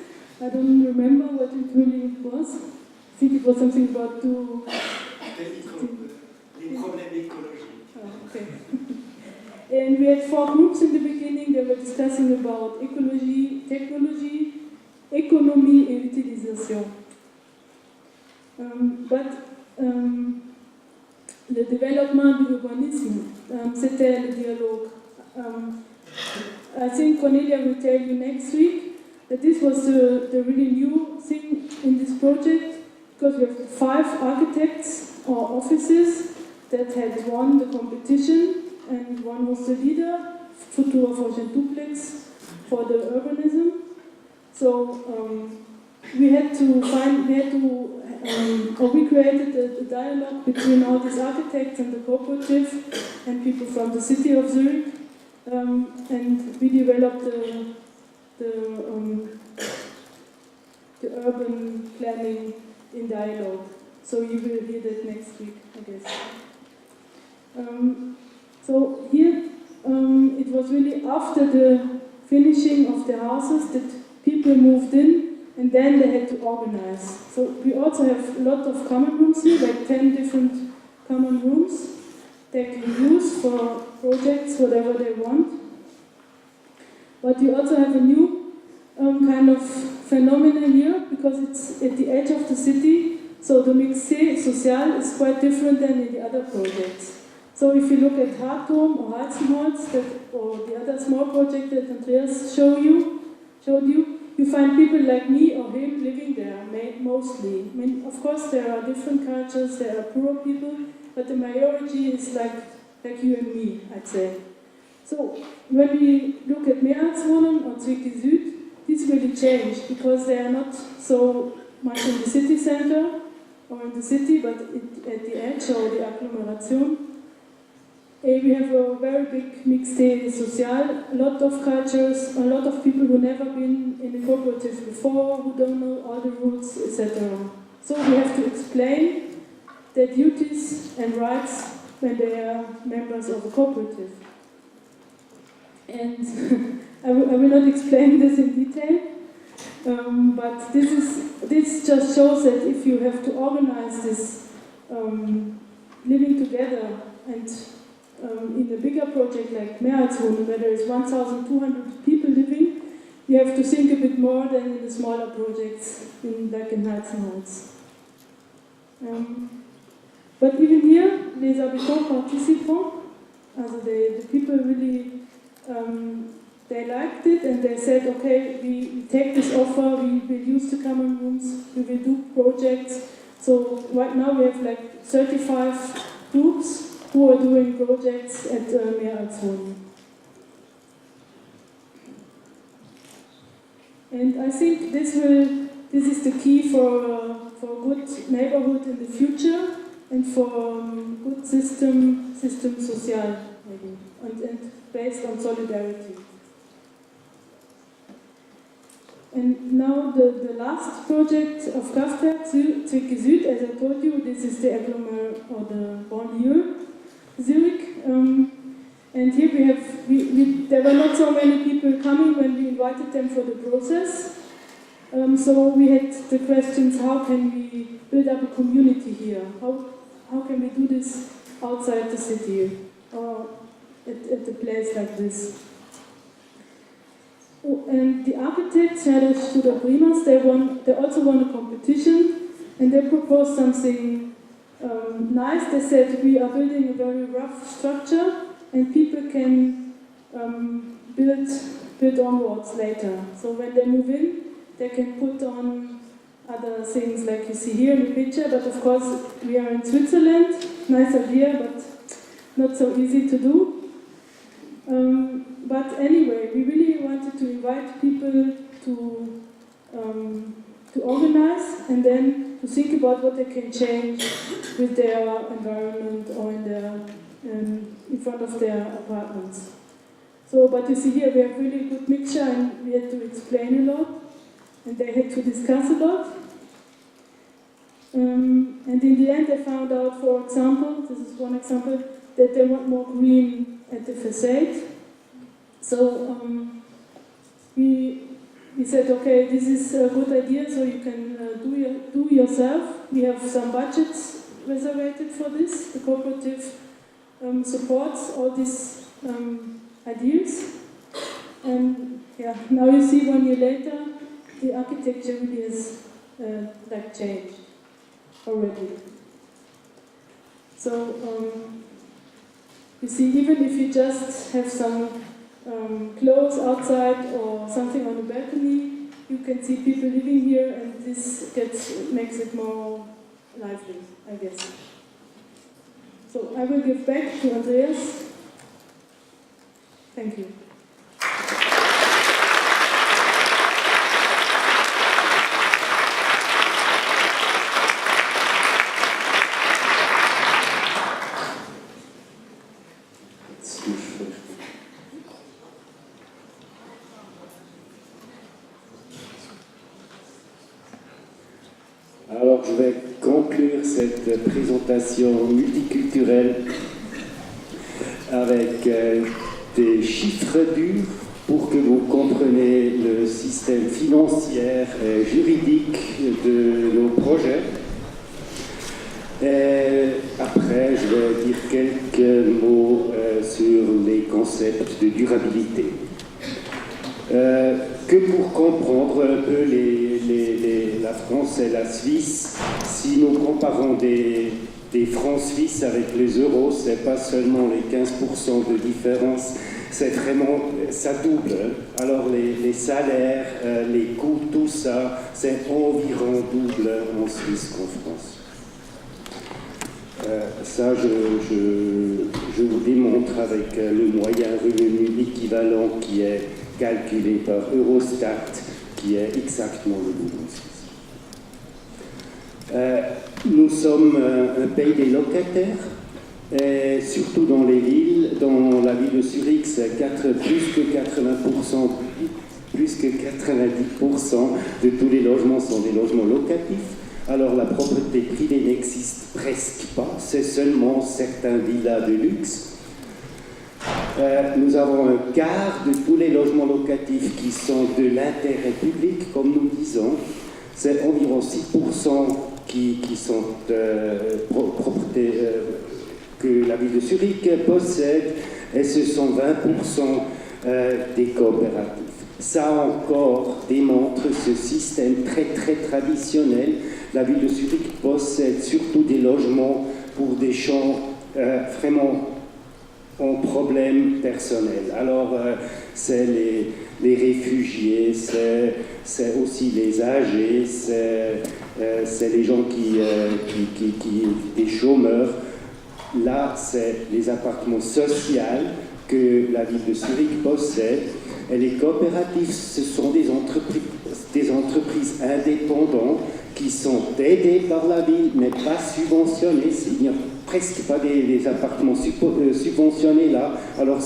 Speaker 3: I don't remember what it really was. I think it was something about les problèmes écologiques. Oh, okay. And we had 4 groups in the beginning. They were discussing about ecology, technology, économie et utilisation. Le développement de l'urbanisme, c'était le dialogue. I think Cornelia will tell you next week that this was the really new thing in this project, because we have 5 architects or offices that had won the competition, and one was the leader, Futura Forschung Duplex, for the urbanism. So we created a dialogue between all these architects and the cooperative and people from the city of Zurich, and we developed the urban planning in dialogue. So you will hear that next week, I guess. So here it was really after the finishing of the houses that people moved in, and then they had to organize. So we also have a lot of common rooms here, like 10 different common rooms they can use for projects, whatever they want. But we also have a new kind of phenomenon here, because it's at the edge of the city, so the mixé social is quite different than in the other projects. So if you look at Hartum or Heizenholz, or the other small project that Andreas showed you, you find people like me or him living there, mostly. I mean, of course, there are different cultures, there are poor people, but the majority is like you and me, I'd say. So when we look at Mehrheitswohnen or Zwickau Süd, this really changed, because they are not so much in the city center or in the city, but at the edge or the agglomeration. We have a very big mixte social, a lot of cultures, a lot of people who never been in a cooperative before, who don't know all the rules, etc. So we have to explain their duties and rights when they are members of a cooperative. And I will not explain this in detail, but this just shows that if you have to organize this living together, and in a bigger project like Mehrheitswohnen, where there is 1,200 people living, you have to think a bit more than in the smaller projects like in Heizenholz. But even here, les habitants participants, the people really, they liked it, and they said, okay, we take this offer, we will use the common rooms, we will do projects. So right now we have like 35 groups who are doing projects at Mehrheitswohnen. And I think this is the key for a good neighborhood in the future, and for good system social, maybe, and based on solidarity. And now the last project of Kraftwerk, Zwickau Süd, as I told you, this is the agglomeration or the banlieue, Zurich. And here we have, there were not so many people coming when we invited them for the process. So we had the questions, how can we build up a community here? How can we do this outside the city or at a place like this? And the architects, Herder Studer Primas, they also won a competition, and they proposed something nice. They said we are building a very rough structure, and people can build onwards later. So when they move in, they can put on other things like you see here in the picture, but of course we are in Switzerland, nice idea, but not so easy to do. But anyway, we really wanted to invite people to organize, and then to think about what they can change with their environment or in front of their apartments. So, but you see here we have really good mixture, and we had to explain a lot, and they had to discuss a lot. And in the end they found out, for example, this is one example, that they want more green at the facade. So we said, okay, this is a good idea, so you can do yourself. We have some budgets reserved for this. The cooperative supports all these ideas. And yeah, now you see 1 year later, the architecture really has changed already. So you see, even if you just have some clothes outside or something on the balcony, you can see people living here, and this makes it more lively, I guess. So I will give back to Andreas. Thank you.
Speaker 1: Alors, je vais conclure cette présentation multiculturelle avec des chiffres durs pour que vous compreniez le système financier et juridique de nos projets. Et après, je vais dire quelques mots sur les concepts de durabilité. Que pour comprendre un peu la France et la Suisse, si nous comparons des francs suisses avec les euros, c'est pas seulement les 15% de différence, c'est vraiment, ça double. Alors les salaires, les coûts, tout ça, c'est environ double en Suisse qu'en France. Ça, je vous démontre avec le moyen revenu équivalent qui est calculé par Eurostat, qui est exactement le double en Suisse. Nous sommes un pays des locataires, et surtout dans les villes. Dans la ville de Zurich, c'est plus que 80%, plus que 90% de tous les logements sont des logements locatifs. Alors la propriété privée n'existe presque pas, c'est seulement certains villas de luxe. Nous avons un quart de tous les logements locatifs qui sont de l'intérêt public, comme nous disons. C'est environ 6% qui sont propriétés que la ville de Zurich possède, et ce sont 20% des coopératives. Ça encore démontre ce système très très traditionnel. La ville de Zurich possède surtout des logements pour des gens vraiment en problème personnel. Alors, c'est les réfugiés, c'est aussi les âgés, c'est les gens des chômeurs. Là, c'est les appartements sociaux que la ville de Zurich possède. Et les coopératives, ce sont des entreprises indépendantes qui sont aidées par la ville, mais pas subventionnées. Il n'y a presque pas des appartements subventionnés là. Alors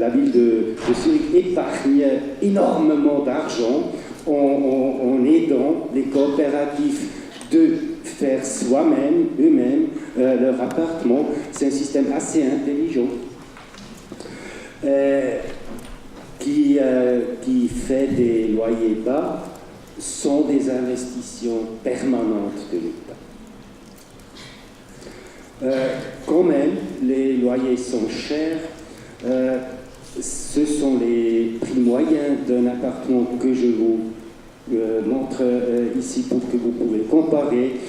Speaker 1: la ville de Zurich épargne énormément d'argent en aidant les coopératives de faire eux-mêmes leur appartement. C'est un système assez intelligent qui fait des loyers bas sans des investissements permanentes de l'État. Quand même, les loyers sont chers. Ce sont les prix moyens d'un appartement que je vous montre ici pour que vous pouvez comparer.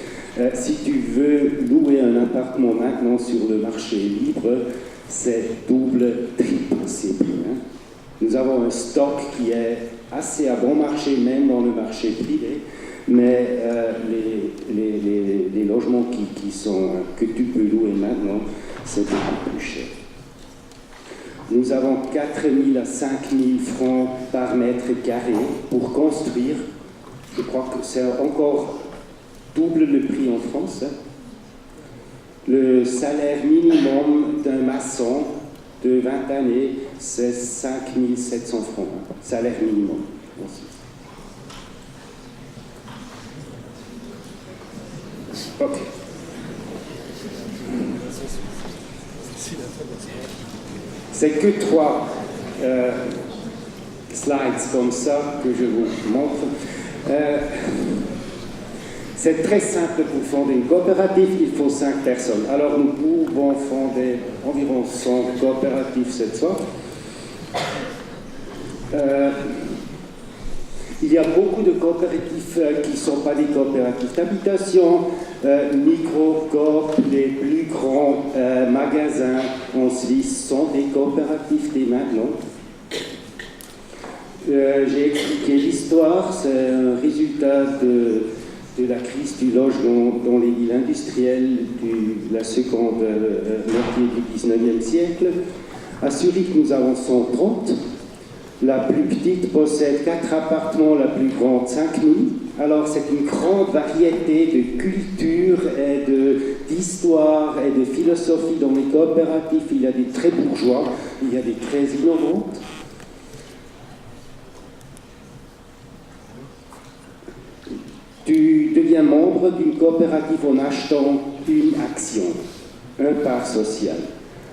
Speaker 1: Si tu veux louer un appartement maintenant sur le marché libre, c'est double, triple ces prix. Nous avons un stock qui est assez à bon marché, même dans le marché privé, mais les logements que tu peux louer maintenant, c'est beaucoup plus cher. Nous avons 4 000 à 5 000 francs par mètre carré pour construire. Je crois que c'est encore double le prix en France. Le salaire minimum d'un maçon de 20 années, c'est 5 700 francs. Salaire minimum. Ok. C'est que 3 slides comme ça que je vous montre. C'est très simple pour fonder une coopérative, il faut 5 personnes. Alors nous pouvons fonder environ 100 coopératives cette fois. Il y a beaucoup de coopératives qui ne sont pas des coopératives d'habitation, Microcoop, les plus grands magasins en Suisse sont des coopératives dès maintenant. J'ai expliqué l'histoire, c'est un résultat de la crise du logement dans les villes industrielles de la seconde moitié du 19e siècle. À Zurich, nous avons 130. La plus petite possède 4 appartements, la plus grande 5000. Alors c'est une grande variété de cultures et d'histoire et de philosophie dans les coopératives. Il y a des très bourgeois, il y a des très innovantes. Tu deviens membre d'une coopérative en achetant une action, un part social.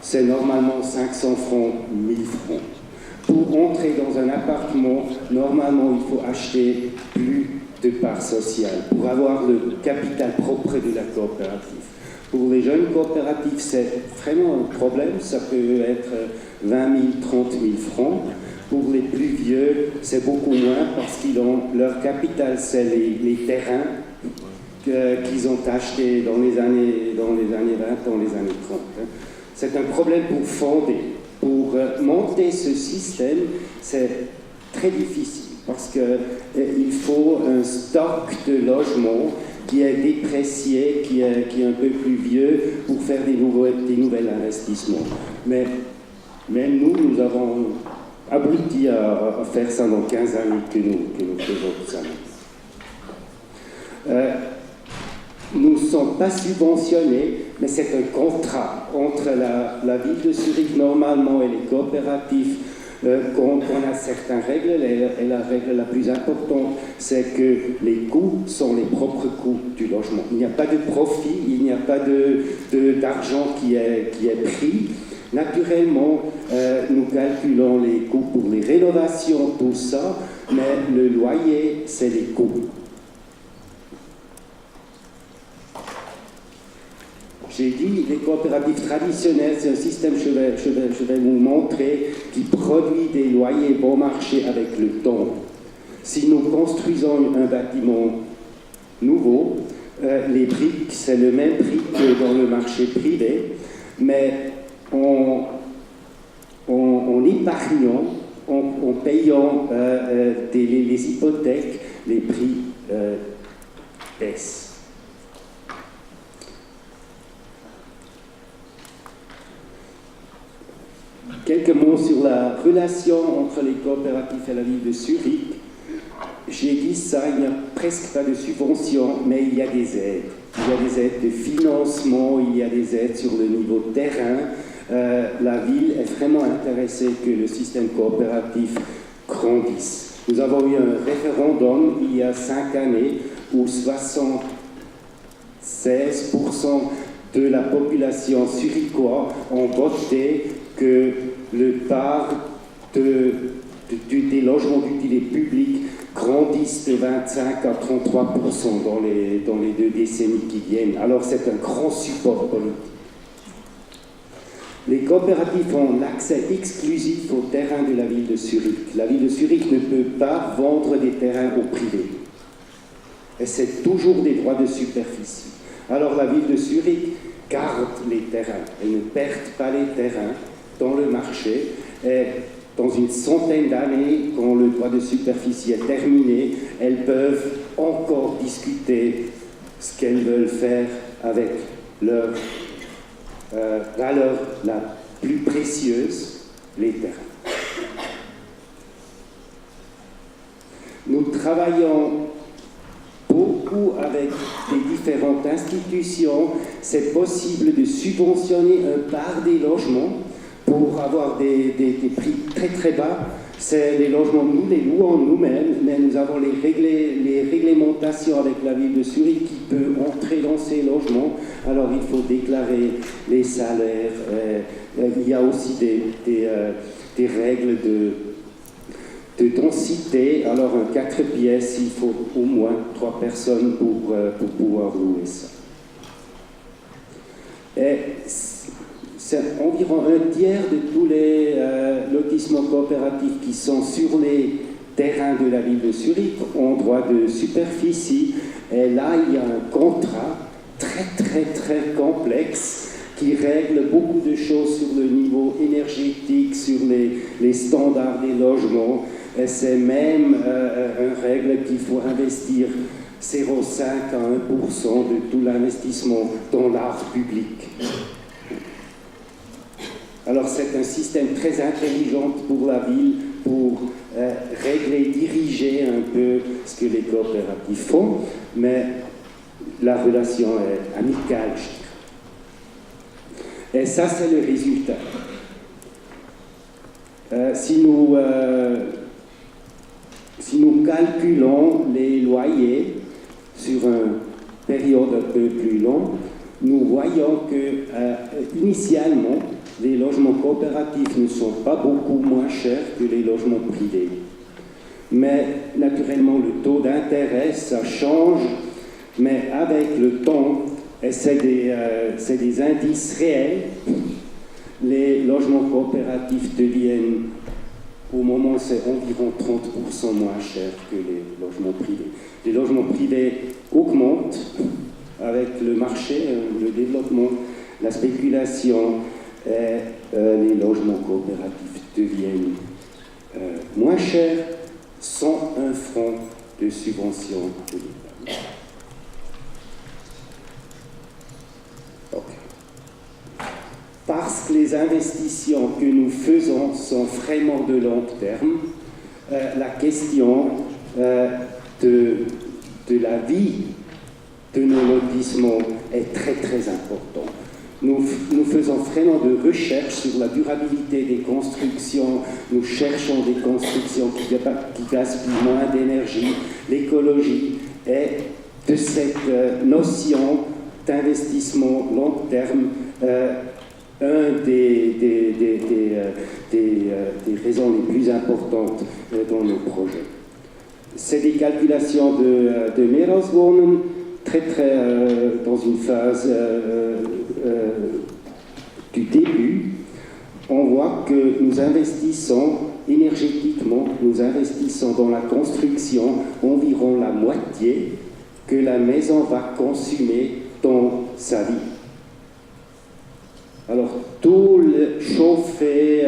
Speaker 1: C'est normalement 500 francs, 1000 francs. Pour entrer dans un appartement, normalement, il faut acheter plus de parts sociales pour avoir le capital propre de la coopérative. Pour les jeunes coopératives, c'est vraiment un problème. Ça peut être 20 000, 30 000 francs. Pour les plus vieux, c'est beaucoup moins parce qu'ils ont leur capital, c'est les terrains qu'ils ont achetés dans les années 20, dans les années 30. C'est un problème pour fonder. Pour monter ce système, c'est très difficile parce qu'il faut un stock de logements qui est déprécié, qui est un peu plus vieux pour faire des nouveaux investissements. Mais même nous avons abouti à faire ça dans 15 années que nous faisons ça. Nous ne sommes pas subventionnés, mais c'est un contrat entre la ville de Zurich normalement et les coopératives. On a certaines règles, et la règle la plus importante, c'est que les coûts sont les propres coûts du logement. Il n'y a pas de profit, il n'y a pas d'argent qui est pris. Naturellement, nous calculons les coûts pour les rénovations, tout ça, mais le loyer, c'est les coûts. J'ai dit, les coopératives traditionnelles, c'est un système, je vais vous montrer, qui produit des loyers bon marché avec le temps. Si nous construisons un bâtiment nouveau, les prix, c'est le même prix que dans le marché privé, mais en épargnant, en payant les hypothèques, les prix baissent. Quelques mots sur la relation entre les coopératives et la ville de Zurich. J'ai dit ça, il n'y a presque pas de subventions, mais il y a des aides. Il y a des aides de financement, il y a des aides sur le niveau terrain. La ville est vraiment intéressée que le système coopératif grandisse. Nous avons eu un référendum il y a 5 années où 76% de la population zurichoise ont voté que le part des logements d'utilité publique grandissent de 25 à 33% dans les 2 décennies qui viennent. Alors c'est un grand support politique. Les coopératives ont l'accès exclusif aux terrains de la ville de Zurich. La ville de Zurich ne peut pas vendre des terrains au privé. Et c'est toujours des droits de superficie. Alors la ville de Zurich garde les terrains. Elle ne perd pas les terrains dans le marché. Et dans une centaine d'années, quand le droit de superficie est terminé, elles peuvent encore discuter ce qu'elles veulent faire avec leur valeur la plus précieuse, les terrains. Nous travaillons beaucoup avec des différentes institutions. C'est possible de subventionner un part des logements pour avoir des prix très très bas. C'est les logements, nous les louons nous-mêmes, mais nous avons les réglementations avec la ville de Zurich qui peut entrer dans ces logements. Alors il faut déclarer les salaires. Il y a aussi des règles de densité. Alors un 4 pièces, il faut au moins 3 personnes pour pouvoir louer ça. Et c'est environ un tiers de tous les lotissements coopératifs qui sont sur les terrains de la ville de Zurich ont droit de superficie. Et là, il y a un contrat très complexe qui règle beaucoup de choses sur le niveau énergétique, sur les standards des logements. Et c'est même une règle qu'il faut investir 0,5 à 1% de tout l'investissement dans l'art public. Alors c'est un système très intelligent pour la ville, pour régler, diriger un peu ce que les coopératives font, mais la relation est amicale, je dirais. Et ça, c'est le résultat. Si nous calculons les loyers sur une période un peu plus longue, nous voyons que initialement, les logements coopératifs ne sont pas beaucoup moins chers que les logements privés. Mais naturellement, le taux d'intérêt, ça change, mais avec le temps, et c'est des indices réels, les logements coopératifs deviennent, au moment, c'est environ 30% moins cher que les logements privés. Les logements privés augmentent avec le marché, le développement, la spéculation, et les logements coopératifs deviennent moins chers sans un fonds de subvention de l'État. Parce que les investissements que nous faisons sont vraiment de long terme, la question de la vie de nos lotissements est très importante. Nous faisons vraiment de recherches sur la durabilité des constructions, nous cherchons des constructions qui gaspillent moins d'énergie, l'écologie, et de cette notion d'investissement long terme, une des raisons les plus importantes dans nos projets. C'est des calculations de Meereswohnen, très dans une phase du début. On voit que nous investissons énergétiquement, nous investissons dans la construction environ la moitié que la maison va consommer dans sa vie. Alors, tout le chauffé,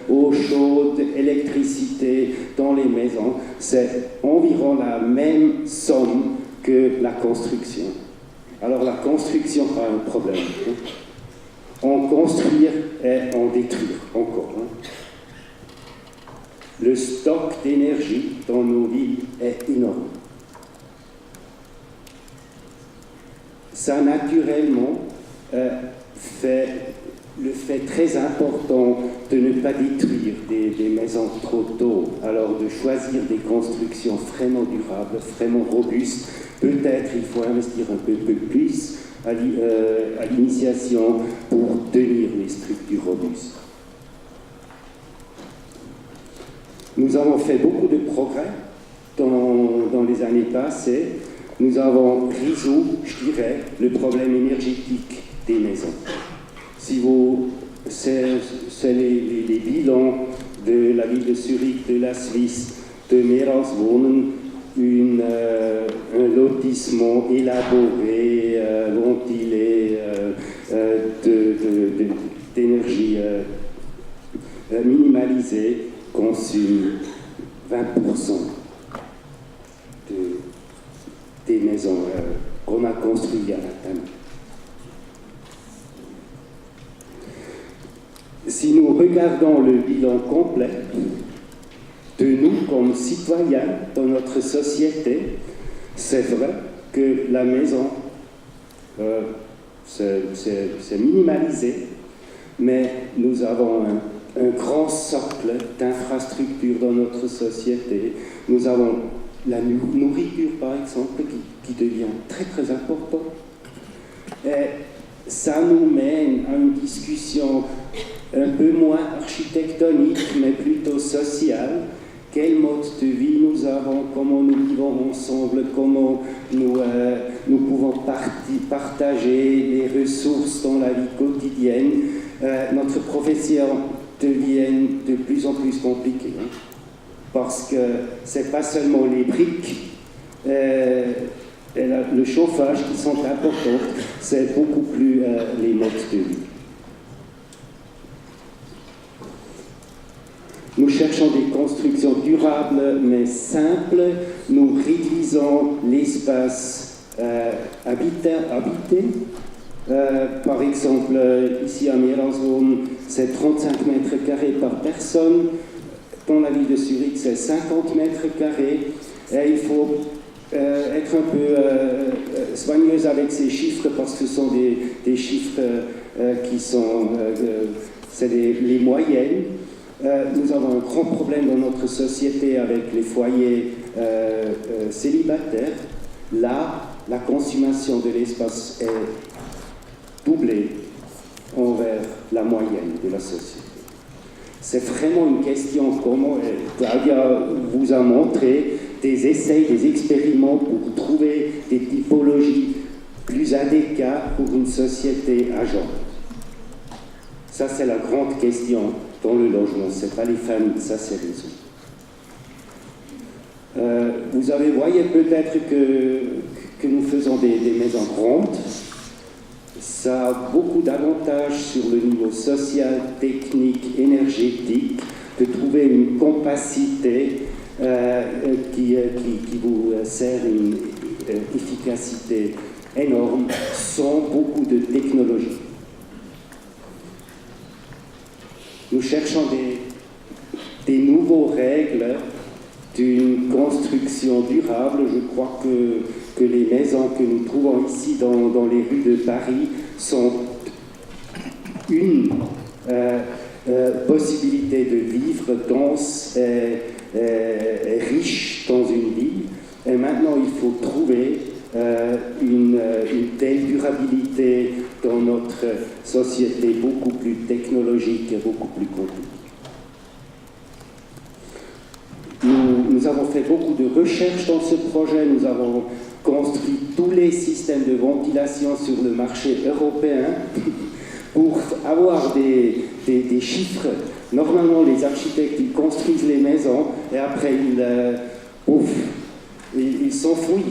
Speaker 1: eau chaude, électricité dans les maisons, c'est environ la même somme que la construction. Alors, la construction a un problème. En construire et en détruire encore. Le stock d'énergie dans nos villes est énorme. Ça, naturellement, fait très important de ne pas détruire des maisons trop tôt, alors de choisir des constructions vraiment durables, vraiment robustes. Peut-être il faut investir un peu plus à l'initiation pour tenir les structures robustes. Nous avons fait beaucoup de progrès dans les années passées. Nous avons résolu, je dirais, le problème énergétique des maisons. C'est les bilans de la ville de Zurich, de la Suisse, de Meereswohnen, un lotissement élaboré, ventilé, d'énergie minimalisée, consomme 20% des maisons qu'on a construites à la Thames. Si nous regardons le bilan complet de nous comme citoyens dans notre société, c'est vrai que la maison, c'est minimalisé, mais nous avons un grand socle d'infrastructures dans notre société. Nous avons la nourriture, par exemple, qui devient très important. Et ça nous mène à une discussion un peu moins architectonique, mais plutôt sociale. quel mode de vie nous avons, comment nous vivons ensemble, comment nous pouvons partager les ressources dans la vie quotidienne. Notre profession devient de plus en plus compliquée, hein, parce que ce n'est pas seulement les briques, le chauffage qui sont importants, c'est beaucoup plus les modes de vie. Nous cherchons des constructions durables mais simples. Nous réduisons l'espace habité. Par exemple, ici à Meranzone, c'est 35 mètres carrés par personne. Dans la ville de Zurich, c'est 50 mètres carrés. Et il faut être un peu soigneuse avec ces chiffres parce que ce sont des chiffres qui sont c'est les moyennes. Nous avons un grand problème dans notre société avec les foyers célibataires. Là, la consommation de l'espace est doublée envers la moyenne de la société. C'est vraiment une question, comment Claudia vous a montré des essais, des expériments pour trouver des typologies plus adéquates pour une société ageante. Ça, c'est la grande question dans le logement. Ce n'est pas les familles, ça, c'est les autres. Vous avez voyé peut-être que nous faisons des maisons grandes. Ça a beaucoup d'avantages sur le niveau social, technique, énergétique, de trouver une capacité qui vous sert une efficacité énorme sans beaucoup de technologie. Nous cherchons des nouvelles règles d'une construction durable. Je crois que les maisons que nous trouvons ici dans les rues de Paris sont une possibilité de vivre dense et riche dans une ville. Et maintenant, il faut trouver une telle durabilité dans notre société beaucoup plus technologique et beaucoup plus compliquée. Nous avons fait beaucoup de recherches dans ce projet. Nous avons construit tous les systèmes de ventilation sur le marché européen pour avoir des chiffres. Normalement, les architectes, ils construisent les maisons et après, ils s'enfouissent.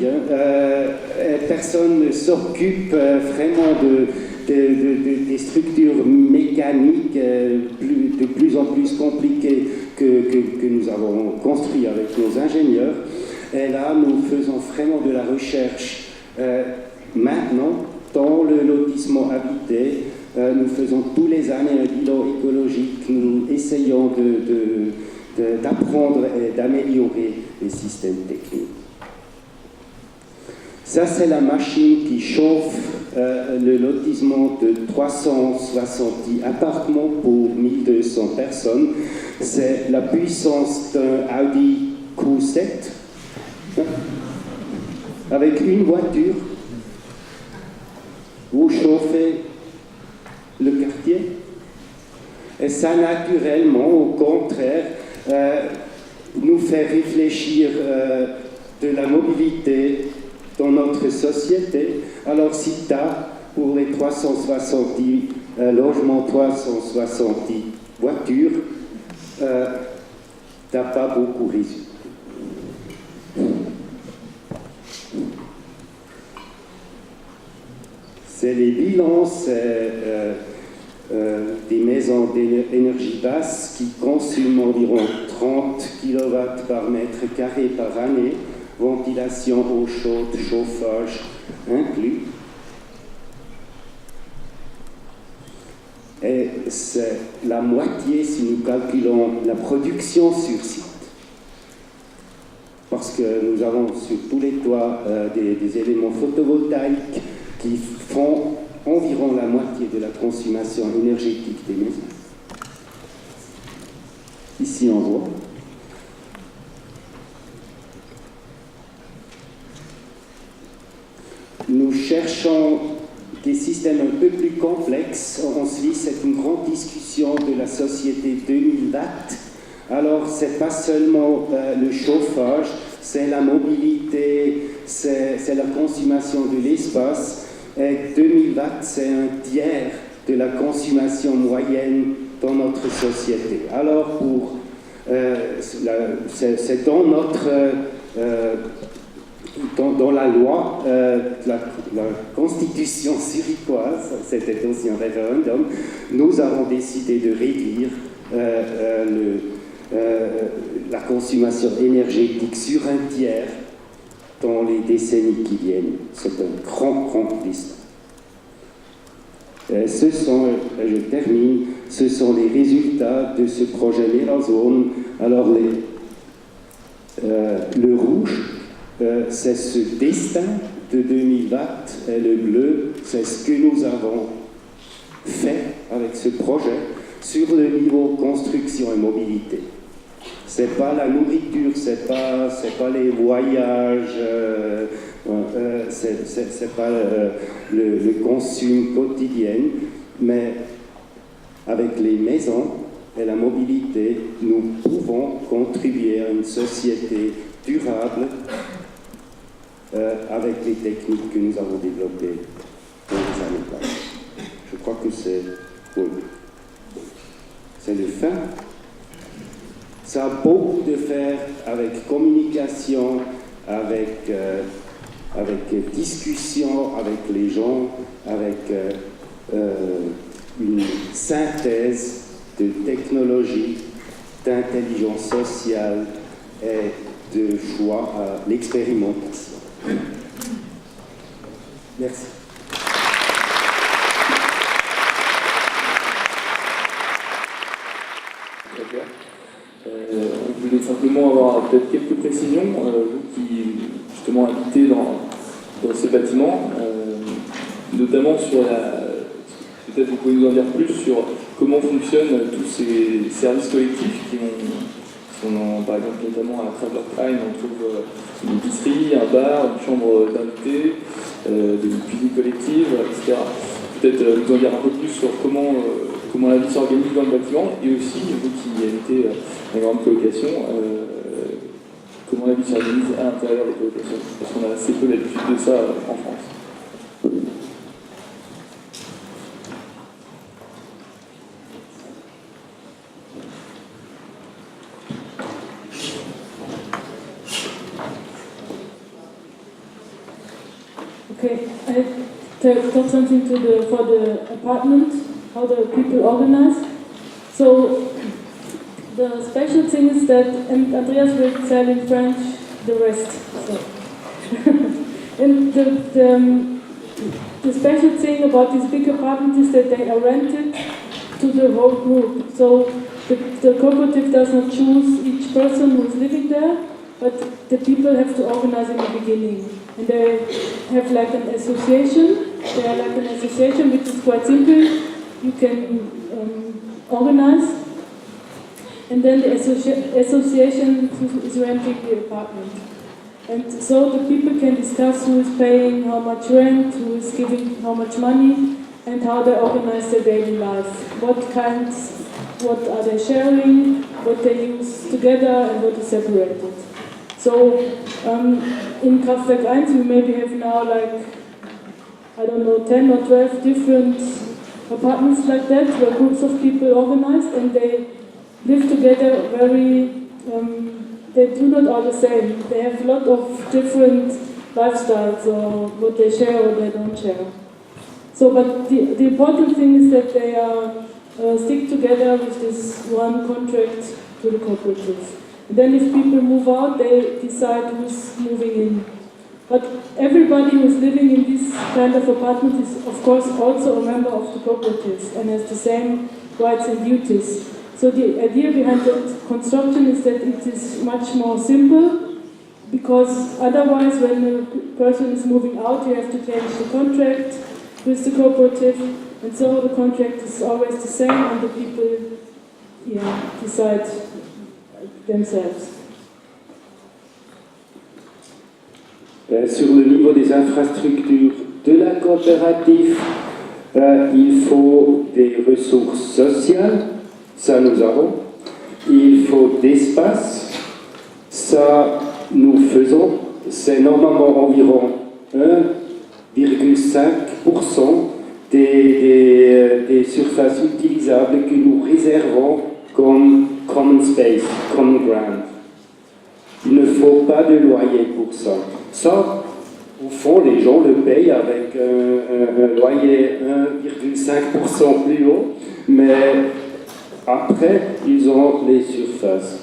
Speaker 1: Personne ne s'occupe vraiment des structures mécaniques de plus en plus compliquées que nous avons construit avec nos ingénieurs. Et là, nous faisons vraiment de la recherche maintenant dans le lotissement habité. Nous faisons tous les années un bilan écologique. Nous essayons d'apprendre et d'améliorer les systèmes techniques. Ça, c'est la machine qui chauffe le lotissement de 370 appartements pour 1200 personnes. C'est la puissance d'un Audi Q7 avec une voiture. Vous chauffez le quartier. Et ça, naturellement, au contraire, nous fait réfléchir de la mobilité dans notre société. Alors, si tu as pour les 370 logements, 370 voitures, tu n'as pas beaucoup risqué. C'est les bilans, c'est des maisons d'énergie basse qui consomment environ 30 kW par mètre carré par année, ventilation, eau chaude, chauffage inclus. Et c'est la moitié si nous calculons la production sur site. Parce que nous avons sur tous les toits des éléments photovoltaïques qui font environ la moitié de la consommation énergétique des maisons. Ici on voit. Nous cherchons des systèmes un peu plus complexes. En Suisse, c'est une grande discussion de la société 2000 watts. Alors, c'est pas seulement le chauffage, c'est la mobilité, c'est la consommation de l'espace. Et 2000 watts, c'est un tiers de la consommation moyenne dans notre société. Alors, c'est dans notre... dans la loi, la constitution zurichoise, c'était aussi un référendum, nous avons décidé de réduire la consommation énergétique sur un tiers dans les décennies qui viennent. C'est un grand liste. Je termine, ce sont les résultats de ce projet Merazone. Alors, le rouge, c'est ce destin de 2000 watts, et le bleu, c'est ce que nous avons fait avec ce projet sur le niveau construction et mobilité. C'est pas la nourriture, c'est pas les voyages, c'est pas le consomme quotidien, mais avec les maisons et la mobilité, nous pouvons contribuer à une société durable avec les techniques que nous avons développées dans les années passées. Je crois que c'est le fin. Ça a beaucoup de faire avec communication, avec discussion avec les gens, avec une synthèse de technologie, d'intelligence sociale et de choix à l'expérimentation. Merci.
Speaker 6: On voulait simplement avoir peut-être quelques précisions, vous qui justement habitez dans ce bâtiment, notamment sur peut-être vous pouvez nous en dire plus sur comment fonctionnent tous ces services collectifs qui sont par exemple notamment à Traveler Prime, on trouve une épicerie, un bar, une chambre d'invités, des cuisines collectives, etc. Peut-être nous en dire un peu plus sur comment la vie s'organise dans le bâtiment, et aussi, vous qui habitez dans la grande colocation, comment la vie s'organise à l'intérieur des colocations, parce qu'on a assez peu l'habitude de ça en France.
Speaker 3: Okay, I talk something for the apartment, how the people organize. So the special thing is that, and Andreas will tell in French the rest. So. And the special thing about these big apartments is that they are rented to the whole group. So the cooperative does not choose each person who is living there, but the people have to organize in the beginning. And they have like an association. They are like an association which is quite simple. You can organize. And then the association is renting the apartment. And so the people can discuss who is paying how much rent, who is giving how much money, and how they organize their daily life. What are they sharing, what they use together, and what is separated. So in Kraftwerk 1 we maybe have now like, I don't know, 10 or 12 different apartments like that, where groups of people organized and they live together very, they do not all the same. They have a lot of different lifestyles, or what they share or they don't share. So, but the important thing is that they stick together with this one contract to the cooperative. Then if people move out, they decide who's moving in. But everybody who is living in this kind of apartment is, of course, also a member of the cooperative and has the same rights and duties. So the idea behind that construction is that it is much more simple, because otherwise when a person is moving out, you have to change the contract with the cooperative, and so the contract is always the same and the people decide themselves.
Speaker 1: Sur le niveau des infrastructures de la coopérative, il faut des ressources sociales, ça nous avons. il faut d'espace. Ça, nous faisons, c'est normalement environ 1,5% des surfaces utilisables que nous réservons comme common space, common ground. Il ne faut pas de loyer pour ça. Ça, au fond, les gens le payent avec un loyer 1,5% plus haut, mais après, ils ont les surfaces.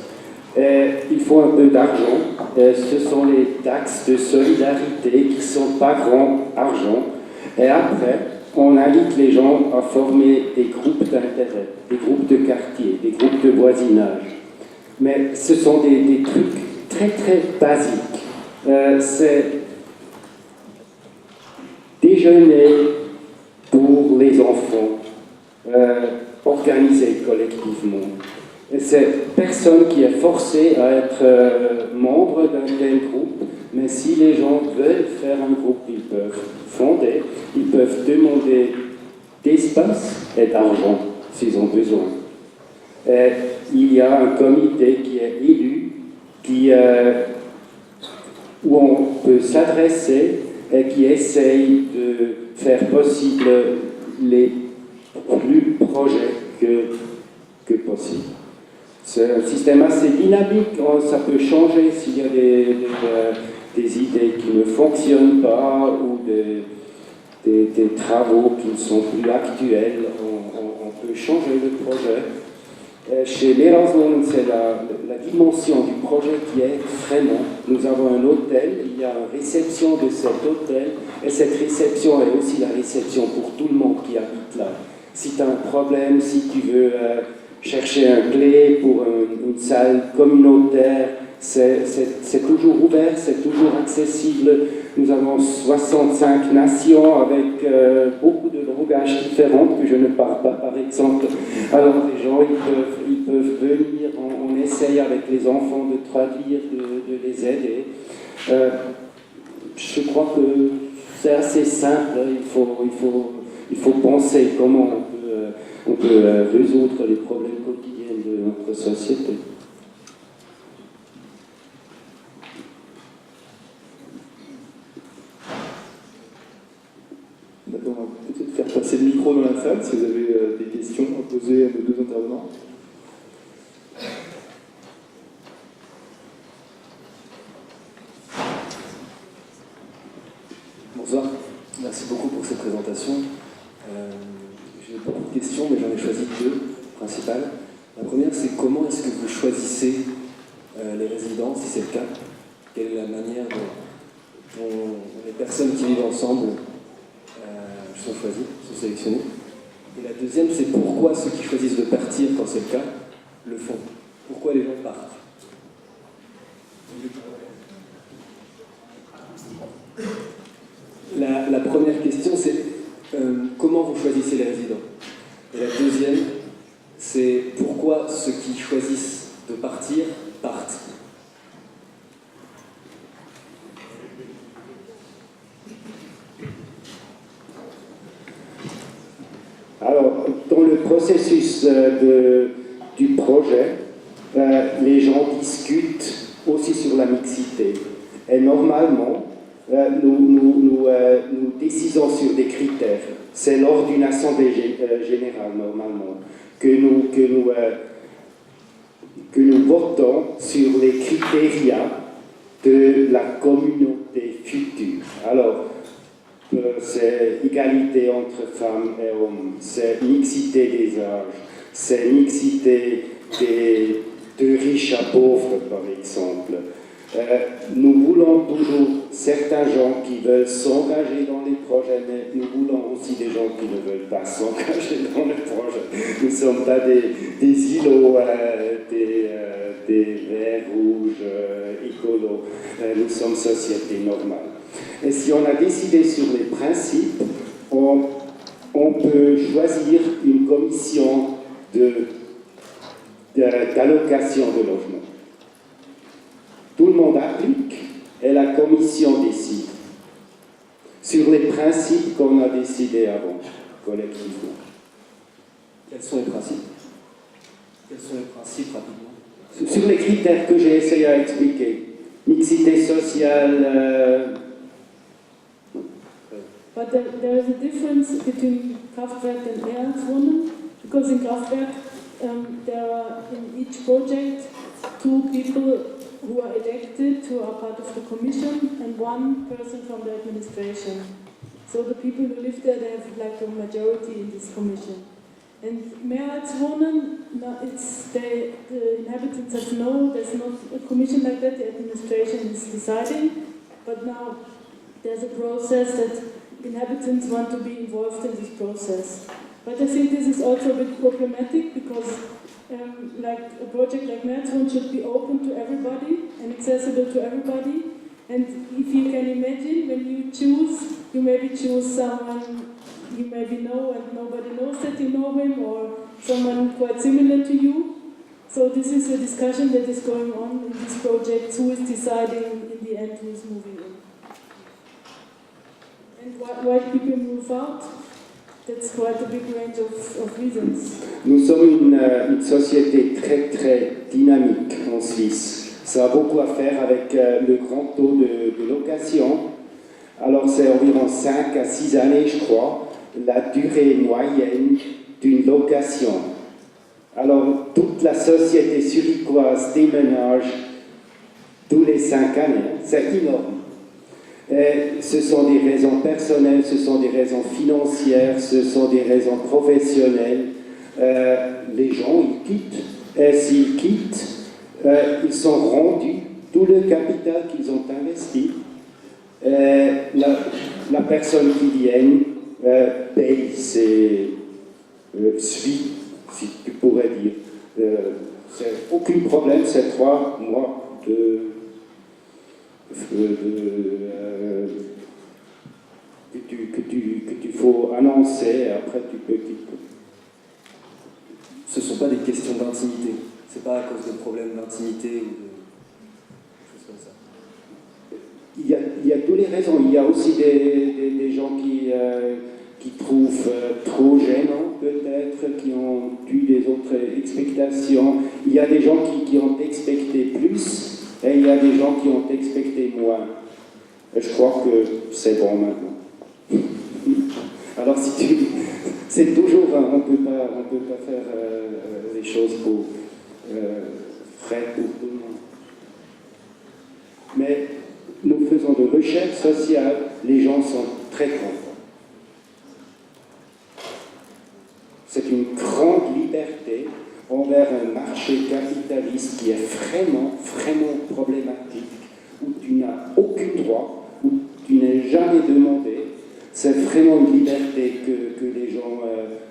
Speaker 1: Et il faut un peu d'argent. Ce sont les taxes de solidarité qui ne sont pas grand argent. Et après, on invite les gens à former des groupes d'intérêt, des groupes de quartier, des groupes de voisinage. Mais ce sont des trucs très très basiques. C'est déjeuner pour les enfants, organisé collectivement. C'est personne qui est forcé à être membre d'un tel groupe, mais si les gens veulent faire un groupe, ils peuvent fonder, ils peuvent demander d'espace et d'argent s'ils ont besoin. Et il y a un comité qui est élu, où on peut s'adresser et qui essaye de faire possible les plus projets que possible. C'est un système assez dynamique, ça peut changer s'il y a des idées qui ne fonctionnent pas ou des travaux qui ne sont plus actuels, on peut changer le projet. Chez Leerlandswonen, c'est la dimension du projet qui est vraiment. Nous avons un hôtel, il y a une réception de cet hôtel, et cette réception est aussi la réception pour tout le monde qui habite là. Si tu as un problème, si tu veux chercher un clé pour une salle communautaire, c'est toujours ouvert, c'est toujours accessible. Nous avons 65 nations avec beaucoup de langages différents que je ne parle pas, par exemple. Alors les gens, ils peuvent venir, on essaye avec les enfants de traduire, de les aider. Je crois que c'est assez simple, il faut penser comment on peut résoudre les problèmes quotidiens de notre société.
Speaker 6: On va peut-être faire passer le micro dans la salle si vous avez des questions à poser à nos deux intervenants.
Speaker 4: Bonsoir, merci beaucoup pour cette présentation. J'ai beaucoup de questions, mais j'en ai choisi deux principales. La première, c'est comment est-ce que vous choisissez les résidents, si c'est le cas? Quelle est la manière dont les personnes qui vivent ensemble sont choisies, sont sélectionnées? Et la deuxième, c'est pourquoi ceux qui choisissent de partir, quand c'est le cas, le font? Pourquoi les gens partent? La première question, c'est comment vous choisissez les résidents? Et la deuxième, c'est pourquoi ceux qui choisissent de partir partent?
Speaker 1: Alors, dans le processus du projet, les gens discutent aussi sur la mixité. Et normalement, nous décidons sur des critères. C'est lors d'une assemblée générale, normalement, que nous votons sur les critères de la communauté future. Alors, c'est égalité entre femmes et hommes, c'est mixité des âges, c'est mixité de riches à pauvres, par exemple. Nous voulons toujours certains gens qui veulent s'engager dans les projets, mais nous voulons aussi des gens qui ne veulent pas s'engager dans les projets. Nous ne sommes pas des îlots, des verts rouges écolos. Nous sommes société normale. Et si on a décidé sur les principes, on peut choisir une commission d'allocation de logement. Tout le monde applique et la commission décide sur les principes qu'on a décidés avant, collectivement.
Speaker 4: Quels sont les principes? Quels sont les principes, rapidement?
Speaker 1: Sur les critères que j'ai essayé d'expliquer, mixité sociale.
Speaker 3: But there is a difference between Kraftwerk and Mehrheitswohnen, because in Kraftwerk there are in each project 2 people who are elected, who are part of the commission, and 1 person from the administration. So the people who live there, they have like a majority in this commission. And Mehrheitswohnen, the inhabitants have there's not a commission like that, the administration is deciding, but now there's a process that inhabitants want to be involved in this process. But I think this is also a bit problematic because like a project like Mehrheitswohnen should be open to everybody and accessible to everybody. And if you can imagine, when you choose, you maybe choose someone you maybe know and nobody knows that you know him, or someone quite similar to you. So this is a discussion that is going on in this project, who is deciding in the end who is moving in. And why people move out, that's quite a big range of reasons.
Speaker 1: Nous sommes une société très très dynamique en Suisse. Ça a beaucoup à faire avec le grand taux de location. Alors c'est environ 5 à 6 années, je crois, la durée moyenne d'une location. Alors toute la société zurichoise déménage tous les 5 années. C'est énorme. Ce sont des raisons personnelles, ce sont des raisons financières, ce sont des raisons professionnelles. Les gens, ils quittent. Et s'ils quittent, ils sont rendus tout le capital qu'ils ont investi. La personne qui vient paye ses suites, si tu pourrais dire. C'est aucun problème, c'est 3 mois que tu faut annoncer, après tu peux quitter.
Speaker 4: Ce ne sont pas des questions d'intimité. C'est pas à cause de problèmes d'intimité ou de choses comme ça.
Speaker 1: Il y a toutes les raisons. Il y a aussi des gens qui trouvent trop gênant, peut-être, qui ont eu des autres expectations. Il y a des gens qui ont expecté plus, et il y a des gens qui ont expecté moins. Et je crois que c'est bon maintenant. Alors c'est toujours, on peut pas faire les choses pour frais pour tout le monde. Mais nous faisons de recherche sociale, les gens sont très contents. C'est une grande liberté envers un marché capitaliste qui est vraiment, vraiment problématique, où tu n'as aucun droit, où tu n'es jamais demandé. C'est vraiment une liberté que les gens,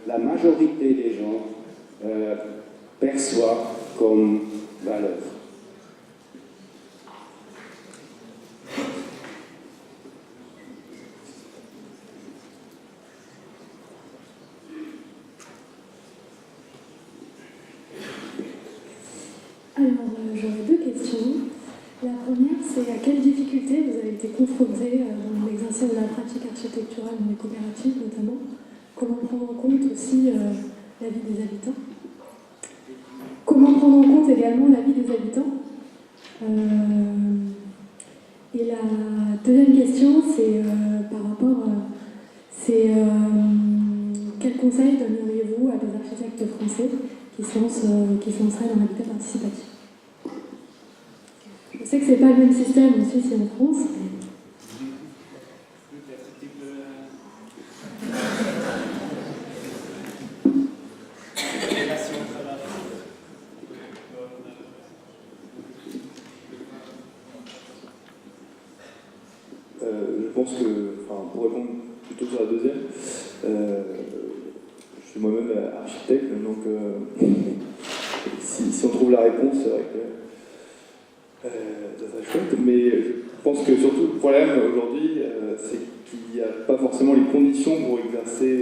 Speaker 1: la majorité des gens perçoivent comme valeur.
Speaker 8: Alors, j'aurais 2 questions. La première, c'est à quelles difficultés vous avez été confrontés dans l'exercice de la pratique architecturale dans les coopératives, notamment. Comment prendre en compte aussi la vie des habitants. Comment prendre en compte également la vie des habitants. Et la deuxième question, c'est par rapport... quel conseil donneriez-vous à des architectes français qui se lanceraient dans l'habitat participatif? Je sais que c'est pas le même système en Suisse et en France.
Speaker 6: Je pense que, pour répondre plutôt sur la deuxième, je suis moi-même architecte, donc si on trouve la réponse, c'est vrai que ça serait chouette, mais je pense que surtout le problème aujourd'hui, c'est qu'il n'y a pas forcément les conditions pour exercer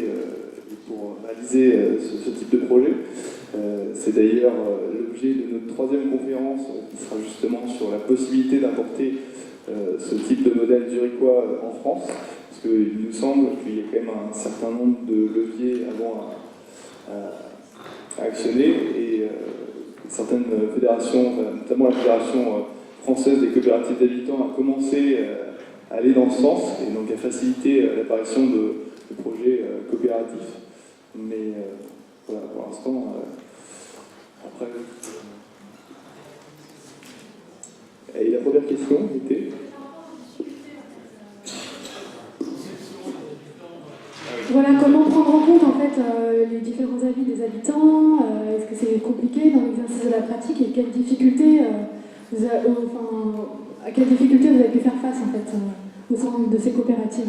Speaker 6: et pour réaliser ce type de projet. C'est d'ailleurs l'objet de notre 3e conférence qui sera justement sur la possibilité d'importer ce type de modèle zurichois en France, parce qu'il nous semble qu'il y a quand même un certain nombre de leviers avant à actionner, et certaines fédérations, notamment la Fédération française des coopératives d'habitants, a commencé à aller dans ce sens, et donc à faciliter l'apparition de projets coopératifs. Mais voilà, pour l'instant, après... Et la première question était...
Speaker 8: Voilà, comment prendre en compte en fait les différents avis des habitants, est-ce que c'est compliqué dans l'exercice de la pratique et quelles difficultés à quelles difficultés vous avez pu faire face en fait au sein de ces coopératives?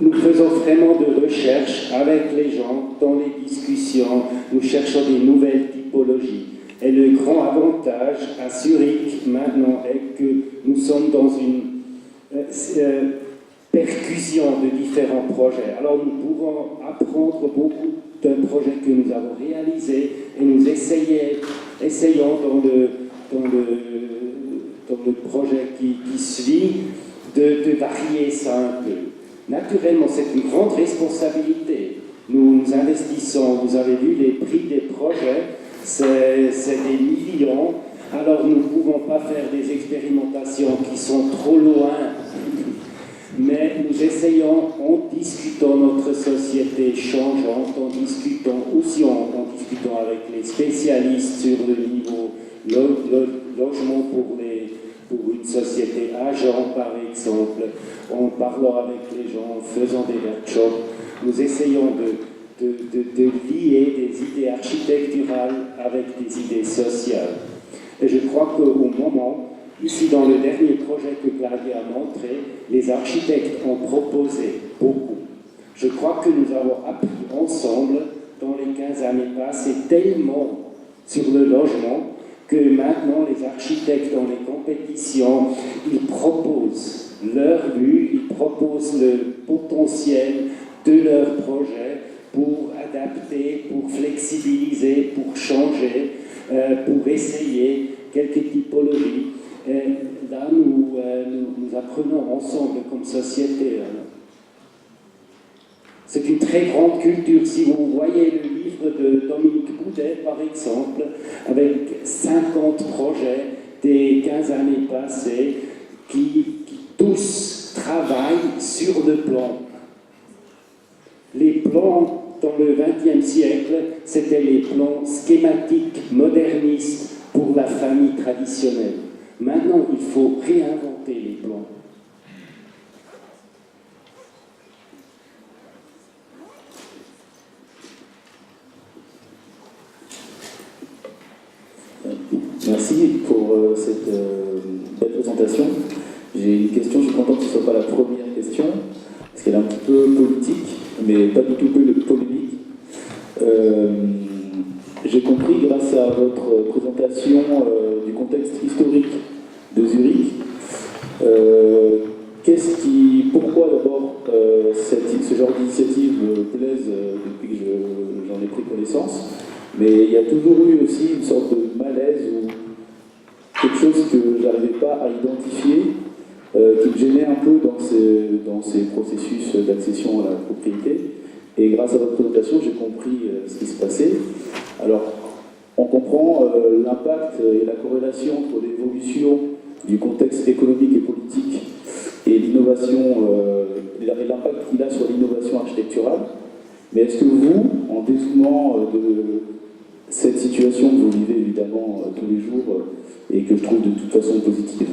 Speaker 1: Nous faisons vraiment de recherche avec les gens, dans les discussions, nous cherchons des nouvelles typologies. Et le grand avantage à Zurich maintenant est que nous sommes dans une percussion de différents projets. Alors nous pouvons apprendre beaucoup d'un projet que nous avons réalisé et nous essayons dans le projet qui suit de varier ça un peu. Naturellement, c'est une grande responsabilité. Nous investissons, vous avez vu les prix des projets, c'est des millions. Alors nous ne pouvons pas faire des expérimentations qui sont trop loin. Mais nous essayons, en discutant notre société changeante, en discutant aussi en discutant avec les spécialistes sur le niveau logement pour une société agent par exemple, en parlant avec les gens, en faisant des workshops, nous essayons de lier des idées architecturales avec des idées sociales. Et je crois qu'au moment, ici dans le dernier projet que Claudia a montré, les architectes ont proposé beaucoup. Je crois que nous avons appris ensemble, dans les 15 années passées, tellement sur le logement, que maintenant les architectes dans les compétitions, ils proposent leur vue, ils proposent le potentiel de leur projet pour adapter, pour flexibiliser, pour changer, pour essayer quelques typologies. Et là, nous apprenons ensemble comme société. C'est une très grande culture. Si vous voyez le livre de Dominique Boudet, par exemple, avec 50 projets des 15 années passées, qui tous travaillent sur le plan. Les plans dans le XXe siècle, c'était les plans schématiques, modernistes pour la famille traditionnelle. Maintenant, il faut réinventer les plans.
Speaker 9: Merci pour cette belle présentation. J'ai une question, je suis content que ce ne soit pas la première question, parce qu'elle est un petit peu politique, mais pas du tout polémique. J'ai compris, grâce à votre présentation du contexte historique de Zurich, pourquoi d'abord ce genre d'initiative me plaise depuis que j'en ai pris connaissance, mais il y a toujours eu aussi une sorte de malaise ou quelque chose que je n'arrivais pas à identifier, qui me gênait un peu dans ces processus d'accession à la propriété. Et grâce à votre présentation, j'ai compris ce qui se passait. Alors, on comprend l'impact et la corrélation entre l'évolution du contexte économique et politique et l'innovation, et l'impact qu'il a sur l'innovation architecturale. Mais est-ce que vous, en dézoomant de cette situation que vous vivez évidemment tous les jours et que je trouve de toute façon positive,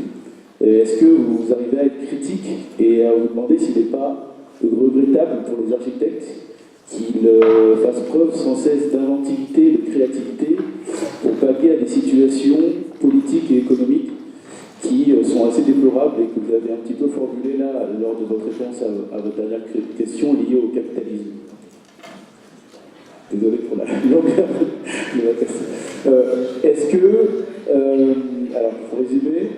Speaker 9: est-ce que vous arrivez à être critique et à vous demander s'il n'est pas regrettable pour les architectes qu'ils fassent preuve sans cesse d'inventivité, de créativité pour pallier à des situations politiques et économiques qui sont assez déplorables et que vous avez un petit peu formulées là lors de votre réponse à votre dernière question liée au capitalisme. Désolé pour la longueur de la question. Est-ce que, alors pour résumer,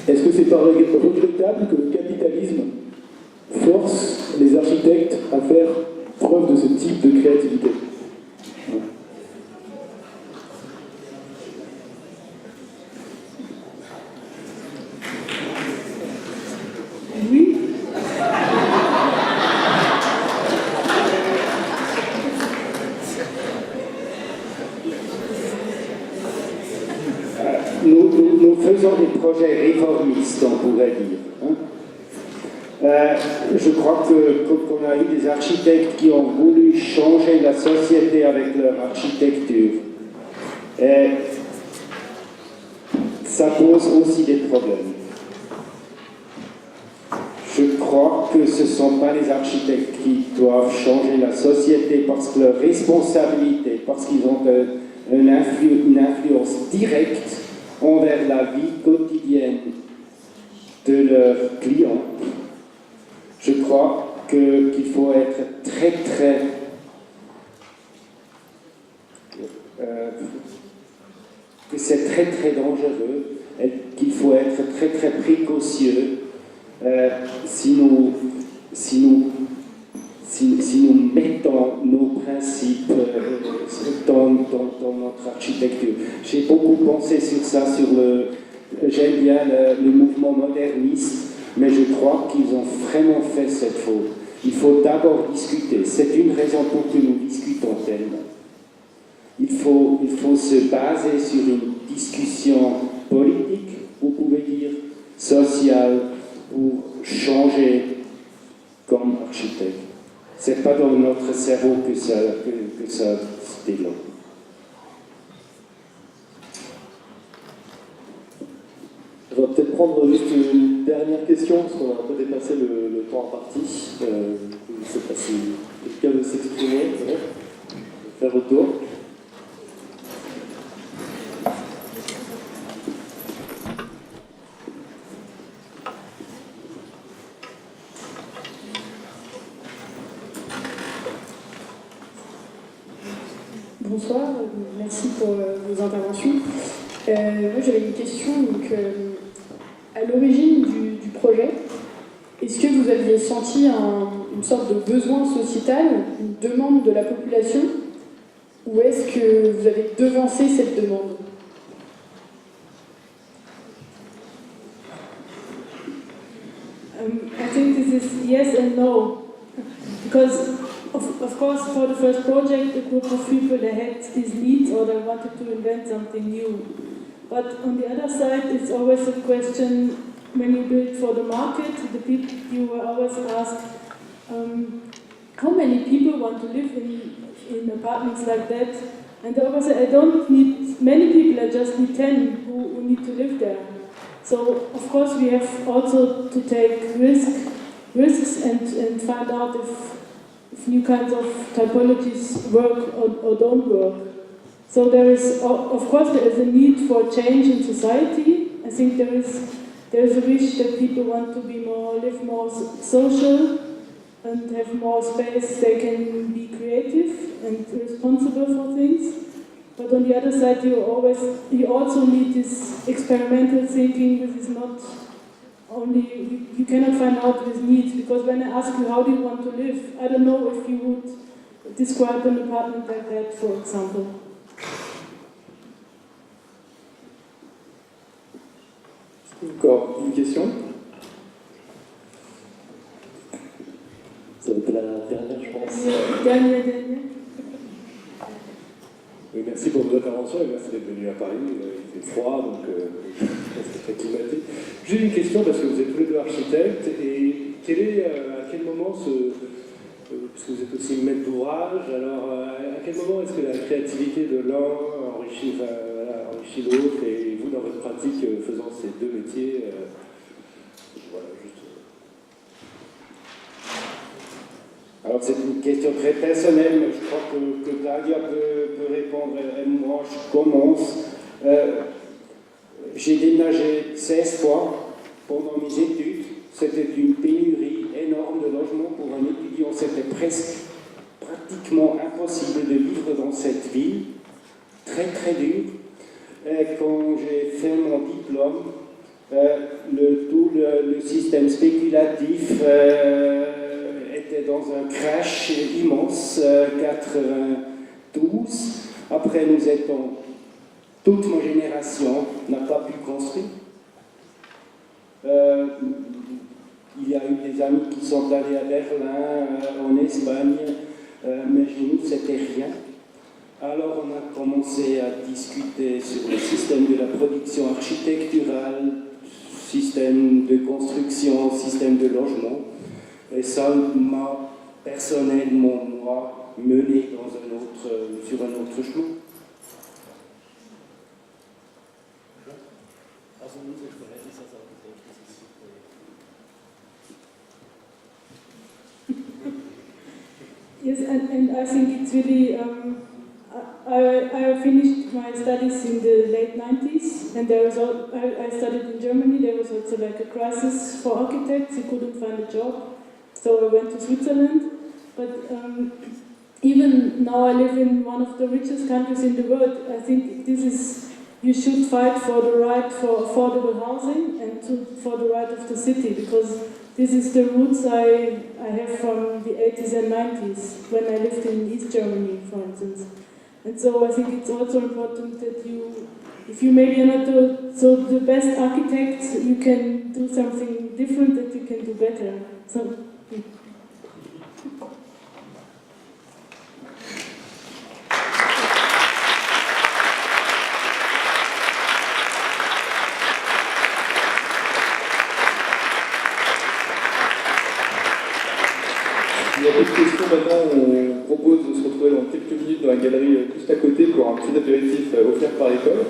Speaker 9: est-ce que c'est pas regrettable que le capitalisme force les architectes à faire preuve de ce type de créativité?
Speaker 3: Oui.
Speaker 1: Nous faisons des projets réformistes, on pourrait dire. Je crois qu'on a eu des architectes qui ont voulu changer la société avec leur architecture. Et ça pose aussi des problèmes. Je crois que ce ne sont pas les architectes qui doivent changer la société parce que leur responsabilité, parce qu'ils ont une influence directe envers la vie quotidienne de leurs clients. Je crois qu'il faut être très très que c'est très très dangereux et qu'il faut être très très précautieux si nous mettons nos principes dans notre architecture. J'ai beaucoup pensé sur ça, j'aime bien le mouvement moderniste, mais je crois qu'ils ont vraiment fait cette faute. Il faut d'abord discuter. C'est une raison pour que nous discutons tellement. Il faut se baser sur une discussion politique, vous pouvez dire, sociale, pour changer comme architecte. Ce n'est pas dans notre cerveau que ça se développe.
Speaker 7: Je vais peut-être prendre juste une dernière question, parce qu'on a un peu dépassé le temps imparti. Je ne sais pas si quelqu'un veut s'exprimer. Faire le tour.
Speaker 10: Bonsoir, merci pour vos interventions. Moi j'avais une question, donc à l'origine du projet, est-ce que vous aviez senti une sorte de besoin sociétal, une demande de la population, ou est-ce que vous avez devancé cette demande?
Speaker 3: I think this is yes and no, because of course for the first project a group of people they had these needs or they wanted to invent something new. But on the other side it's always a question when you build for the market, the people you will always ask how many people want to live in apartments like that, and they always say I don't need many people, I just need 10 who need to live there. So of course we have also to take risks and find out if new kinds of typologies work or don't work. So there is a need for change in society. I think there is a wish that people want to live more social and have more space. They can be creative and responsible for things. But on the other side, you also need this experimental thinking. This is not only, you cannot find out these needs, because when I ask you how do you want to live, I don't know if you would describe an apartment like that, for example.
Speaker 7: Encore une question? Ça va être la dernière, je pense.
Speaker 3: Dernière.
Speaker 11: Oui, merci pour vos interventions et merci d'être venu à Paris. Il fait froid, donc c'est très climaté. J'ai une question parce que vous êtes tous les deux architectes et à quel moment parce que vous êtes aussi maître d'ouvrage, alors à quel moment est-ce que la créativité de l'un enrichit l'autre et vous dans votre pratique faisant ces deux métiers voilà, juste.
Speaker 1: Alors c'est une question très personnelle, mais je crois que Claudia peut répondre. Et moi, je commence. J'ai déménagé 16 fois pendant mes études. C'était une pénurie énorme de logements pour un étudiant. C'était pratiquement impossible de vivre dans cette ville. Très très dur. quand j'ai fait mon diplôme, le système spéculatif était dans un crash immense, 92. Après, toute ma génération n'a pas pu construire. Il y a eu des amis qui sont allés à Berlin, en Espagne, mais chez nous, c'était rien. Alors, on a commencé à discuter sur le système de la production architecturale, système de construction, système de logement. Et ça m'a personnellement, moi, mené sur un autre chemin.
Speaker 3: Yes, and I think it's really, I finished my studies in the late 90s, and I studied in Germany. There was also like a crisis for architects, you couldn't find a job, so I went to Switzerland. But even now I live in one of the richest countries in the world. I think you should fight for the right for affordable housing and for the right of the city, because this is the roots I have from the 80s and 90s, when I lived in East Germany, for instance. And so I think it's also important that if you maybe are not the best architect, you can do something different that you can do better. So,
Speaker 6: Il y a d'autres questions maintenant. On propose de se retrouver dans quelques minutes dans la galerie juste à côté pour un petit apéritif offert par l'école.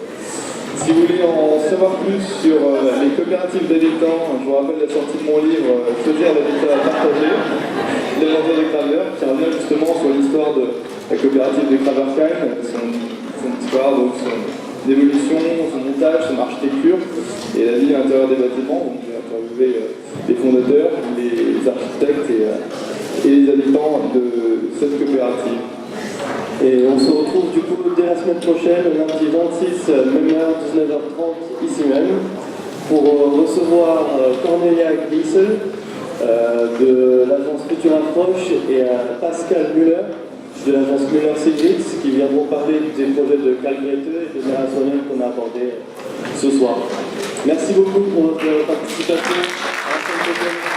Speaker 6: Si vous voulez en savoir plus sur les coopératives d'habitants, je vous rappelle la sortie de mon livre Choisir l'habitat partagé, l'aventure des graveurs, qui revient justement sur l'histoire de la coopérative des Kraberkheim, son histoire, donc son évolution, son montage, son architecture et la vie à l'intérieur des bâtiments. Donc j'ai interviewé les fondateurs, les architectes et les habitants de cette coopérative.
Speaker 7: Et on se retrouve du coup dès la semaine prochaine, lundi 26, même heure, 19h30, ici même, pour recevoir Cornelia Gliessel de l'agence Future Approche et Pascal Müller de l'agence Müller-Sigrist qui viendront parler des projets de Karl Grete et de Générationnel qu'on a abordés ce soir. Merci beaucoup pour votre participation. À la semaine prochaine.